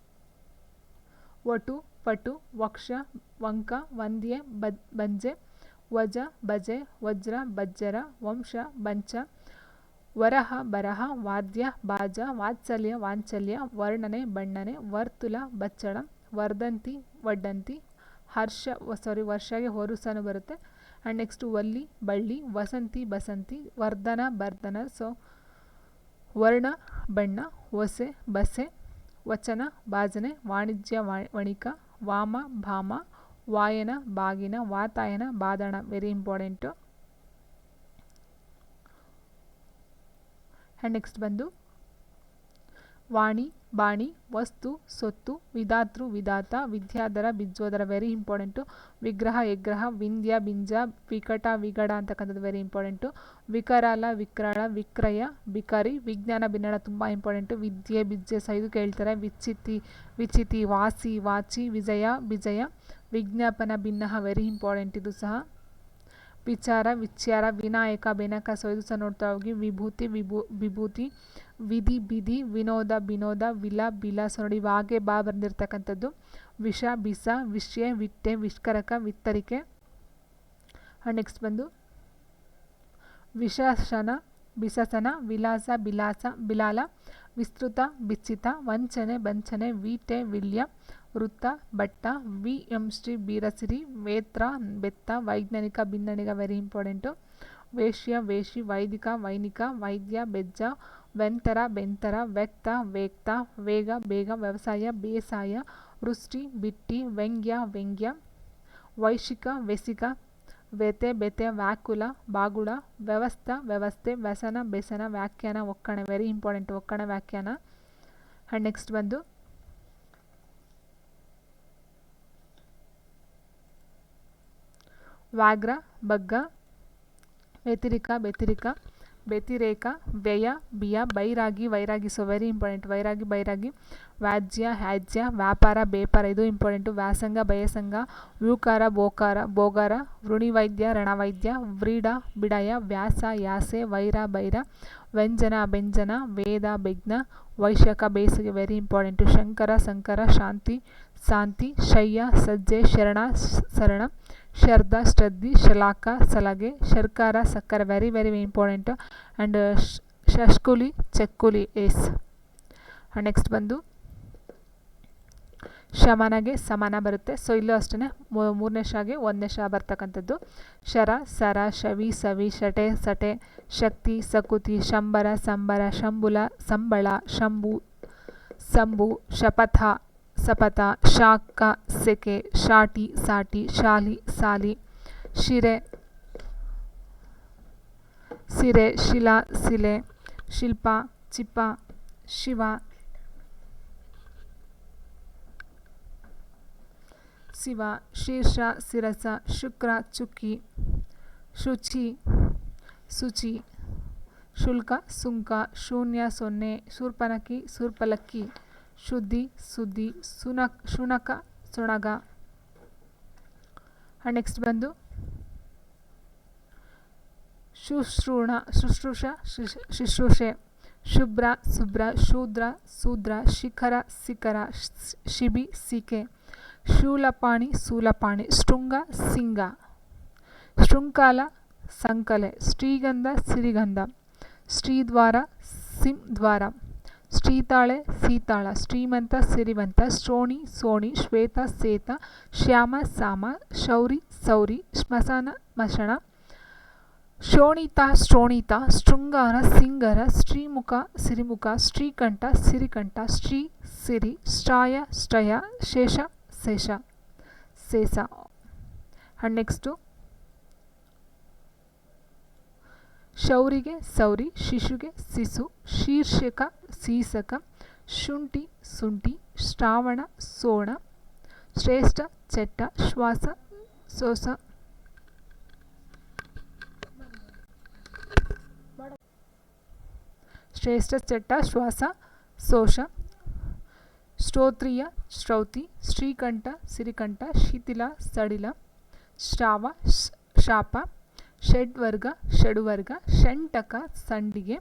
ವಟು, ಪಟು, ವಕ್ಷ, ವಂಕ, ವಂದ್ಯೆ, ಬಂಜೆ, ವಜ, ಬಜೆ, ವಜ್ರ, ಬಜ್ಜರ, ವಂಶ, ಬಂಚ, ವರಹ, ಬರಹ, ವಾದ್ಯ, ಬಾಜ, ವಾತ್ಸಲ್ಯ, ವಾಂಚಲ್ಯ, ವರ್ಣನೆ, ಬಣ್ಣನೆ, ವರ್ತುಲ, ಬಚ್ಚಳ, ವರ್ಧಂತಿ, ವಡ್ಡಂತಿ, ವರ್ಷಗೆ ಹೊರುಸನು ಬರುತ್ತೆ. ಆ್ಯಂಡ್ ನೆಕ್ಸ್ಟು ವಲ್ಲಿ, ಬಳ್ಳಿ, ವಸಂತಿ, ಬಸಂತಿ, ವರ್ಧನ, ಬರ್ಧನ, ಸೊ ವರ್ಣ, ಬಣ್ಣ, ಒಸೆ, ಬಸೆ, ವಚನ, ಭಾಜನೆ, ವಾಣಿಜ್ಯ, ವಣಿಕ, ವಾಮ, ಭಾಮ, ವಾಯನ, ಬಾಗಿನ, ವಾತಾಯನ, ಬಾದಣ, ವೆರಿ ಇಂಪಾರ್ಟೆಂಟು. ಆ್ಯಂಡ್ ನೆಕ್ಸ್ಟ್ ಬಂದು ವಾಣಿ, ಬಾಣಿ, ವಸ್ತು, ಸೊತ್ತು, ವಿಧಾತೃ, ವಿಧಾತ, ವಿದ್ಯಾಧರ, ಬಿಜ್ಜೋದರ, ವೆರಿ ಇಂಪಾರ್ಟೆಂಟು. ವಿಗ್ರಹ, ಯಗ್ರಹ, ವಿಂಧ್ಯ, ಬಿಂಜ, ವಿಕಟ, ವಿಗಡ ಅಂತಕ್ಕಂಥದ್ದು ವೆರಿ ಇಂಪಾರ್ಟೆಂಟು. ವಿಕರಾಲ, ವಿಕ್ರಳ, ವಿಕ್ರಯ, ಬಿಕರಿ, ವಿಜ್ಞಾನ, ಭಿನ್ನಣ ತುಂಬ ಇಂಪಾರ್ಟೆಂಟು. ವಿದ್ಯೆ, ಬಿಜ್ಜೆ, ಸೊ ಇದು ಕೇಳ್ತಾರೆ. ವಿಚಿತಿ, ವಿಚಿತಿ, ವಾಸಿ, ವಾಚಿ, ವಿಜಯ, ಬಿಜಯ, ವಿಜ್ಞಾಪನ, ಭಿನ್ನಹ, ವೆರಿ ಇಂಪಾರ್ಟೆಂಟ್ ಇದು ಸಹ. ವಿಚಾರ, ವಿಚಾರ, ವಿನಾಯಕ, ಬೆನಕ, ಸೊ ಇದು ಸಹ ನೋಡ್ತಾ ಹೋಗಿ. ವಿಭೂತಿ, ವಿಭೂತಿ, ವಿಧಿ, ಬಿಧಿ, ವಿನೋದ, ಬಿನೋದ, ವಿಲ, ಬಿಲ, ಸೊ ನೋಡಿ ವಾಗೆ ಬಾ ಬಂದಿರತಕ್ಕಂಥದ್ದು. ವಿಷ, ಬಿಸ, ವಿಷ್ಯ, ವಿಟ್ಟೆ, ವಿಷ್ಕರಕ, ವಿತ್ತರಿಕೆ. ಆ್ಯಂಡ್ ನೆಕ್ಸ್ಟ್ ಬಂದು ವಿಶಾಸನ, ಬಿಸಸನ, ವಿಲಾಸ, ಬಿಲಾಸ, ಬಿಲಾಲ, ವಿಸ್ತೃತ, ಬಿಚ್ಚಿತ, ವಂಚನೆ, ಬಂಚನೆ, ವೀಟೆ, ವಿಲ್ಯ, ವೃತ್ತ, ಬಟ್ಟ, ವಿ.ಎಂ.ಶ್ರೀ, ಬೀರಸಿರಿ, ವೇತ್ರ, ಬೆತ್ತ, ವೈಜ್ಞಾನಿಕ, ಭಿನ್ನಣಿಗ, ವೆರಿ ಇಂಪಾರ್ಟೆಂಟು. ವೇಶ್ಯ, ವೇಷಿ, ವೈದಿಕ, ವೈನಿಕ, ವೈದ್ಯ, ಬೆಜ್ಜ, ವೆಂತರ, ಬೆಂತರ, ವ್ಯಕ್ತ, ವೇಕ್ತ, ವೇಗ, ಬೇಗ, ವ್ಯವಸಾಯ, ಬೇಸಾಯ, ವೃಷ್ಟಿ, ಬಿಟ್ಟಿ, ವ್ಯಂಗ್ಯ, ವ್ಯಂಗ್ಯ, ವೈಶಿಕ, ವೆಸಿಕ, ವ್ಯತೆ, ಬೆತೆ, ವ್ಯಾಕುಲ, ಬಾಗುಳ, ವ್ಯವಸ್ಥ, ವ್ಯವಸ್ಥೆ, ವ್ಯಸನ, ಬೆಸನ, ವ್ಯಾಖ್ಯಾನ, ಒಕ್ಕಣೆ, ವೆರಿ ಇಂಪಾರ್ಟೆಂಟ್ ಒಕ್ಕಣ, ವ್ಯಾಖ್ಯಾನ. ಆ್ಯಂಡ್ ನೆಕ್ಸ್ಟ್ ಬಂದು ವ್ಯಾಘ್ರ, ಬಗ್ಗ, ವ್ಯತಿರಿಕ, ಬೆತಿರಿಕ, ವ್ಯತಿರೇಕ, ವ್ಯಯ, ಬಿಯ, Bairagi, ವೈರಾಗಿ, so very important. ವೈರಾಗಿ, Bairagi, ವ್ಯಾಜ್ಯ, ಹ್ಯಾಜ್ಯ, ವ್ಯಾಪಾರ, ಬೇಪಾರ, ಇದು ಇಂಪಾರ್ಟೆಂಟು. ವ್ಯಾಸಂಗ, ಬಯಸಂಗ, ವ್ಯೂಕಾರ, ಬೋಕಾರ, ಬೋಗಾರ, ವೃಣಿವೈದ್ಯ, ರಣವೈದ್ಯ, ವ್ರೀಡ, ಬಿಡಯ, ವ್ಯಾಸ, ಯಾಸೆ, ವೈರ, ಬೈರ, ವ್ಯಂಜನ, ಅಭ್ಯಂಜನ, ವೇದ, ಬೆಜ್ಞ, ವೈಶಾಖ, ಬೇಸಿಗೆ, ವೆರಿ ಇಂಪಾರ್ಟೆಂಟು. ಶಂಕರ, ಸಂಕರ, ಶಾಂತಿ, ಶಾಂತಿ, ಶಯ್ಯ, ಸಜ್ಜೆ, ಶರಣ, ಸರಣ, ಶರ್ಧ, ಶ್ರದ್ಧಿ, ಶಲಾಕ, ಸಲಗೆ, ಶರ್ಕಾರ, ಸಕ್ಕರೆ, ವೆರಿ ವೆರಿ ಇಂಪಾರ್ಟೆಂಟು. ಆ್ಯಂಡ್ ಶಷ್ಕುಲಿ, ಚೆಕ್ಕುಲಿ, ಏಸ್. ಆ್ಯಂಡ್ ನೆಕ್ಸ್ಟ್ ಬಂದು ಶಮನಗೆ ಸಮಾನ ಬರುತ್ತೆ. ಸೊ ಇಲ್ಲೂ ಅಷ್ಟೇ ಮೂರನೇ ಶಾಗೆ ಒಂದನೇ ಶಾ ಬರ್ತಕ್ಕಂಥದ್ದು. ಶರ, ಸರ, ಶವಿ, ಸವಿ, ಶಟೆ, ಸಟೆ, ಶಕ್ತಿ, ಸಕುತಿ, ಶಂಬರ, ಸಂಬರ, ಶಂಬುಲ, ಸಂಬಳ, ಶಂಭು, ಸಂಭು, ಶಪಥ, ಸಪಥ, ಶಾಖ, ಸೆಕೆ, ಶಾಟಿ, ಸಾಟಿ, ಶಾಲಿ, ಸಾಲಿ, ಶಿರೆ, ಸಿರೆ, ಶಿಲಾ, ಸಿಲೆ, ಶಿಲ್ಪ, ಚಿಪ್ಪ, ಶಿವ, ಶಿವ, ಶೀರ್ಷ, ಶಿರಸ, ಶುಕ್ರ, ಚುಕ್ಕಿ, ಶುಚಿ, ಶುಚಿ, ಶುಲ್ಕ, ಸುಂಕ, ಶೂನ್ಯ, ಸೊನ್ನೆ, ಶೂರ್ಪನಖಿ, ಶೂರ್ಪಲಕ್ಕಿ, ಶುದ್ಧಿ, ಸುದ್ದಿ, ಶುನಕ, ಸುಣಗ. ಆ್ಯಂಡ್ ನೆಕ್ಸ್ಟ್ ಬಂದು ಶುಶ್ರೂಷ, ಶುಶ್ರೂಷ, ಶುಶ್ರೂಷೆ, ಶುಭ್ರ, ಶುಭ್ರ, ಶೂದ್ರ, ಶೂದ್ರ, ಶಿಖರ, ಶಿಖರ, ಶಿಬಿ, ಸಿಕೆ, ಶೂಲಪಾಣಿ, ಶೂಲಪಾಣಿ, ಶೃಂಗ, ಸಿಂಗ, ಶೃಂಖಲ, ಸಂಕಲೆ, ಶ್ರೀಗಂಧ, ಸಿರಿಗಂಧ, ಶ್ರೀದ್ವಾರ, ಸಿಂದ್ವಾರ, ಶ್ರೀತಾಳೆ, ಸೀತಾಳ, ಶ್ರೀಮಂತ, ಸಿರಿವಂತ, ಶ್ರೋಣಿ, ಸೋಣಿ, ಶ್ವೇತ, ಸೇತ, ಶ್ಯಾಮ, ಸಾಮ, ಶೌರಿ, ಸೌರಿ, ಶ್ಮಶಾನ, ಮಶಣ, ಶೋಣಿತ ಶ್ರೋಣಿತ ಶೃಂಗಾರ ಸಿಂಗರ ಶ್ರೀಮುಖ ಸಿರಿಮುಖ ಶ್ರೀಕಂಠ ಸಿರಿಕಂಠ ಶ್ರೀ ಸಿರಿ ಶ್ರಾಯ ಶ್ರಯ ಶೇಷ ಶೇಷ ಸೇಸ. ಆ್ಯಂಡ್ ನೆಕ್ಸ್ಟು ಶೌರಿಗೆ ಸೌರಿ ಶಿಶುಗೆ ಸಿಸು ಶೀರ್ಷಕ ಶೀಸಕ ಶುಂಠಿ ಸುಂಠಿ ಶ್ರಾವಣ ಸೋಣ ಶ್ರೇಷ್ಠ ಚೆಟ್ಟ ಶ್ವಾಸ ಸೋಸ. ಶ್ರೇಷ್ಠ ಚಟ್ಟ ಶ್ವಾಸ ಸೋಷ. ಶ್ರೋತ್ರಿಯ ಶ್ರೌತಿ ಶ್ರೀಕಂಠ ಸಿರಿಕಂಠ ಶಿಥಿಲ ಸಡಿಲ ಶ್ರಾವ ಶಾಪ. ಷಡ್ವರ್ಗ ಷಡುವರ್ಗ ಷಂಟಕ ಸಂಡಿಗೆ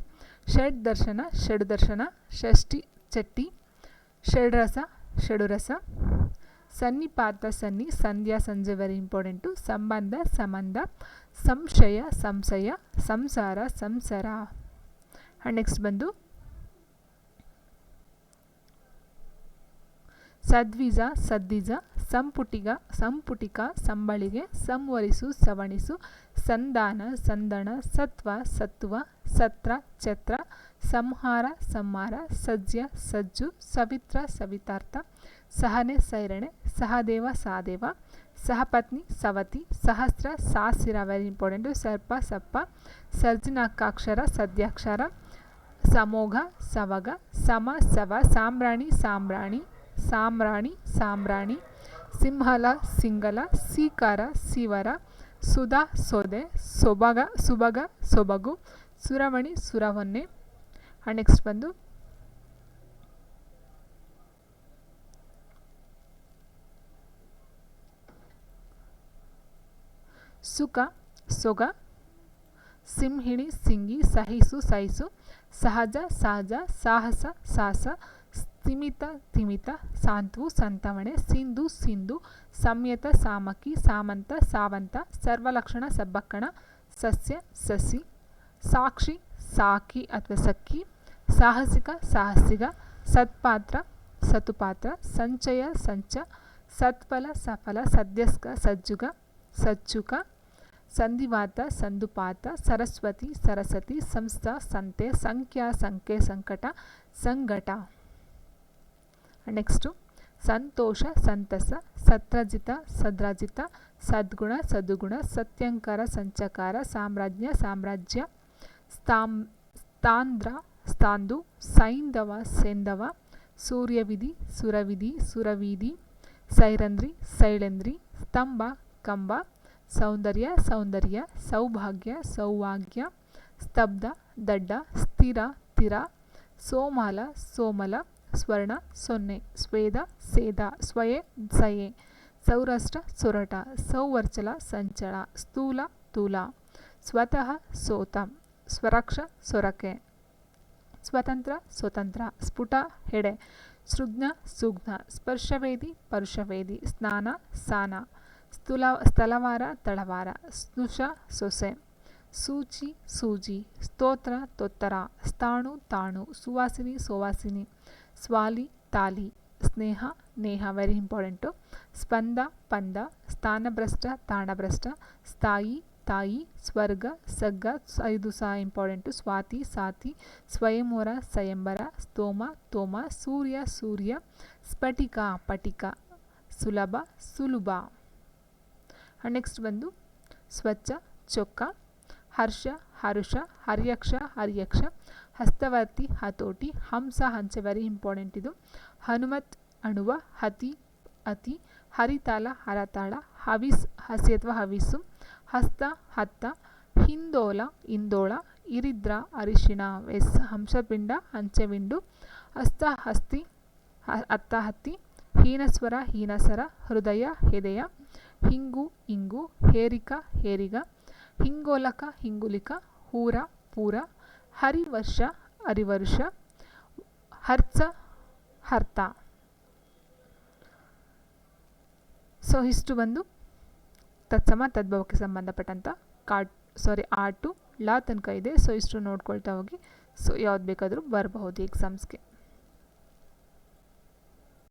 ಷಡ್ದರ್ಶನ ಷಡುದರ್ಶನ ಷಷ್ಠಿ ಚಟ್ಟಿ ಷಡ್ರಸ ಷಡುರಸ. ಸನ್ನಿಪಾತ ಸನ್ನಿ ಸಂಧ್ಯಾ ಸಂಜೆ ವೆರಿ ಇಂಪಾರ್ಟೆಂಟು. ಸಂಬಂಧ ಸಂಬಂಧ ಸಂಶಯ ಸಂಶಯ ಸಂಸಾರ ಸಂಸಾರ. ಆ್ಯಂಡ್ ನೆಕ್ಸ್ಟ್ ಬಂದು ಸದ್ವಿಜ ಸದ್ವಿಜ ಸಂಪುಟಿಗ ಸಂಪುಟಿಕ ಸಂಬಳಿಗೆ ಸಂವರಿಸು ಸವಣಿಸು ಸಂಧಾನ ಸಂದಣ ಸತ್ವ ಸತ್ವ ಸತ್ರ ಛತ್ರ ಸಂಹಾರ ಸಂಹಾರ ಸಜ್ಯ ಸಜ್ಜು ಸವಿತ್ರ ಸವಿತಾರ್ಥ ಸಹನೆ ಸೈರಣೆ ಸಹದೇವ ಸಾದೇವ ಸಹಪತ್ನಿ ಸವತಿ ಸಹಸ್ರ ಸಾಸಿರ ವೆರಿ ಇಂಪಾರ್ಟೆಂಟು. ಸರ್ಪ ಸಪ್ಪ ಸರ್ಜನಾಕಾಕ್ಷರ ಸದ್ಯಾಕ್ಷರ ಸಮೋಘ ಸವಗ ಸಮ ಸವ ಸಾಂಬ್ರಾಣಿ ಸಾಂಬ್ರಾಣಿ ಸಾಮ್ರಾಣಿ ಸಾಂಬ್ರಾಣಿ ಸಿಂಹಲ ಸಿಂಗಲ ಸೀಕಾರ ಸೀವರ ಸುಧಾ ಸೊದೆ ಸೊಬಗ ಸುಬಗ ಸೊಬಗು ಸುರಮಣಿ ಸುರವನ್ನೆ. ಆ್ಯಂಡ್ ನೆಕ್ಸ್ಟ್ ಬಂದು ಸುಖ ಸೊಗ ಸಿಂಹಿಣಿ ಸಿಂಗಿ ಸಹಿಸು ಸಹಿಸು ಸಹಜ ಸಹಜ ಸಾಹಸ ಸಾಹಸ ಸ್ಥಿಮಿತ ತಿಮಿತ ಸಾಂತ್ವು ಸಂತವಣೆ ಸಿಂಧು ಸಿಂಧು ಸಂಯತ ಸಾಮಕಿ ಸಾಮಂತ ಸಾವಂತ ಸರ್ವಲಕ್ಷಣ ಸಬ್ಬಕ್ಕಣ ಸಸ್ಯ ಸಸಿ ಸಾಕ್ಷಿ ಸಾಕಿ ಅಥವಾ ಸಕ್ಕಿ ಸಾಹಸಿಕ ಸಾಹಸಿಗ ಸತ್ಪಾತ್ರ ಸತುಪಾತ್ರ ಸಂಚಯ ಸಂಚ ಸತ್ಫಲ ಸಫಲ ಸದ್ಯಸ್ಕ ಸಜ್ಜುಗ ಸಚ್ಚುಕ ಸಂಧಿವಾತ ಸಂದುಪಾತ ಸರಸ್ವತಿ ಸರಸ್ವತಿ ಸಂಸ್ಥಾ ಸಂತೆ ಸಂಖ್ಯಾ ಸಂಖ್ಯೆ ಸಂಕಟ ಸಂಘಟ. ನೆಕ್ಸ್ಟು ಸಂತೋಷ ಸಂತಸ ಸತ್ರಜಿತ ಸದ್ರಾಜಿತ ಸದ್ಗುಣ ಸದ್ಗುಣ ಸತ್ಯಂಕರ ಸಂಚಕಾರ ಸಾಮ್ರಾಜ್ಯ ಸಾಮ್ರಾಜ್ಯ ಸ್ಥಾಂದ್ರ ಸ್ಥಾಂದು ಸೈಂಧವ ಸೇಂಧವ ಸೂರ್ಯವಿಧಿ ಸುರವಿಧಿ ಸುರವೀಧಿ ಸೈರಂಧ್ರಿ ಸೈಳಂಧ್ರಿ ಸ್ತಂಭ ಕಂಬ ಸೌಂದರ್ಯ ಸೌಂದರ್ಯ ಸೌಭಾಗ್ಯ ಸೌಭಾಗ್ಯ ಸ್ತಬ್ಧ ದಡ್ಡ ಸ್ಥಿರ ತೀರ ಸೋಮಾಲ ಸೋಮಲ ಸ್ವರ್ಣ ಸೊನ್ನೆ ಸ್ವೇದ ಸೇದ ಸ್ವಯೇ ಸಯೆ ಸೌರಾಷ್ಟ್ರ ಸೊರಟ ಸೌವರ್ಚಲ ಸಂಚಳ ಸ್ಥೂಲ ತೂಲ ಸ್ವತಃ ಸೋತ ಸ್ವರಕ್ಷ ಸೊರಕೆ ಸ್ವತಂತ್ರ ಸ್ವತಂತ್ರ ಸ್ಫುಟ ಹೆಡೆ ಸೃಗ್ನ ಸುಗ್ನ ಸ್ಪರ್ಶವೇದಿ ಪರುಷವೇದಿ ಸ್ನಾನ ಸಾನ ಸ್ಥಳವಾರ ತಳವಾರ ಸ್ನುಷ ಸೊಸೆ ಸೂಚಿ ಸೂಜಿ ಸ್ತೋತ್ರ ತೊತ್ತರ ಸ್ಥಾಣು ತಾಣು ಸುವಾಸಿನಿ ಸುವಾಸಿನಿ ಸ್ವಾಲಿ ತಾಲಿ ಸ್ನೇಹ ನೇಹ ವೆರಿ ಇಂಪಾರ್ಟೆಂಟು ಸ್ಪಂದ ಪಂದ ಸ್ಥಾನಭ್ರಷ್ಟ ತಾಣಭ್ರಷ್ಟ ಸ್ಥಾಯಿ ತಾಯಿ ಸ್ವರ್ಗ ಸಗ್ಗ ಇದು ಸಹ ಇಂಪಾರ್ಟೆಂಟು ಸ್ವಾತಿ ಸಾತಿ ಸ್ವಯಂವರ ಸ್ವಯಂವರ ಸ್ತೋಮ ತೋಮ ಸೂರ್ಯ ಸೂರ್ಯ ಸ್ಫಟಿಕ ಪಟಿಕ ಸುಲಭ ಸುಲಭ. ನೆಕ್ಸ್ಟ್ ಬಂದು ಸ್ವಚ್ಛ ಚೊಕ್ಕ ಹರ್ಷ ಹರುಷ ಹರ್ಯಕ್ಷ ಹರ್ಯಕ್ಷ ಹಸ್ತವರ್ತಿ ಹತೋಟಿ ಹಂಸ ಹಂಚ ವೆರಿ ಇಂಪಾರ್ಟೆಂಟ್ ಇದು ಹನುಮತ್ ಅಣುವ ಹತಿ ಅತಿ ಹರಿತಾಳ ಹರತಾಳ ಹವಿಸ್ ಹಸಿ ಅಥವಾ ಹವಿಸು ಹಸ್ತ ಹತ್ತ ಹಿಂದೋಲ ಇಂದೋಳ ಇರಿದ್ರ ಅರಿಶಿಣ ವೆಸ್ ಹಂಸಪಿಂಡ ಹಂಚವಿಂಡು ಹಸ್ತ ಹಸ್ತಿ ಅತ್ತ ಹತ್ತಿ ಹೀನಸ್ವರ ಹೀನಸರ ಹೃದಯ ಹೆದೆಯ ಹಿಂಗು ಇಂಗು ಹೇರಿಕ ಹೇರಿಗ ಹಿಂಗೋಲಕ ಹಿಂಗುಲಿಕ ಹೂರ ಪೂರ ಹರಿವರ್ಷ ಅರಿವರ್ಷ ಹರ್ಚ ಹರ್ತ. ಸೊ ಇಷ್ಟು ಬಂದು ತತ್ಸಮ ತದ್ಭವಕ್ಕೆ ಸಂಬಂಧಪಟ್ಟಂಥ ಆ ಟು ಲ ತನಕ ಇದೆ. ಸೊ ಇಷ್ಟು ನೋಡ್ಕೊಳ್ತಾ ಹೋಗಿ. ಸೊ ಯಾವ್ದು ಬೇಕಾದರೂ ಬರಬಹುದು ಎಕ್ಸಾಮ್ಸ್ಗೆ.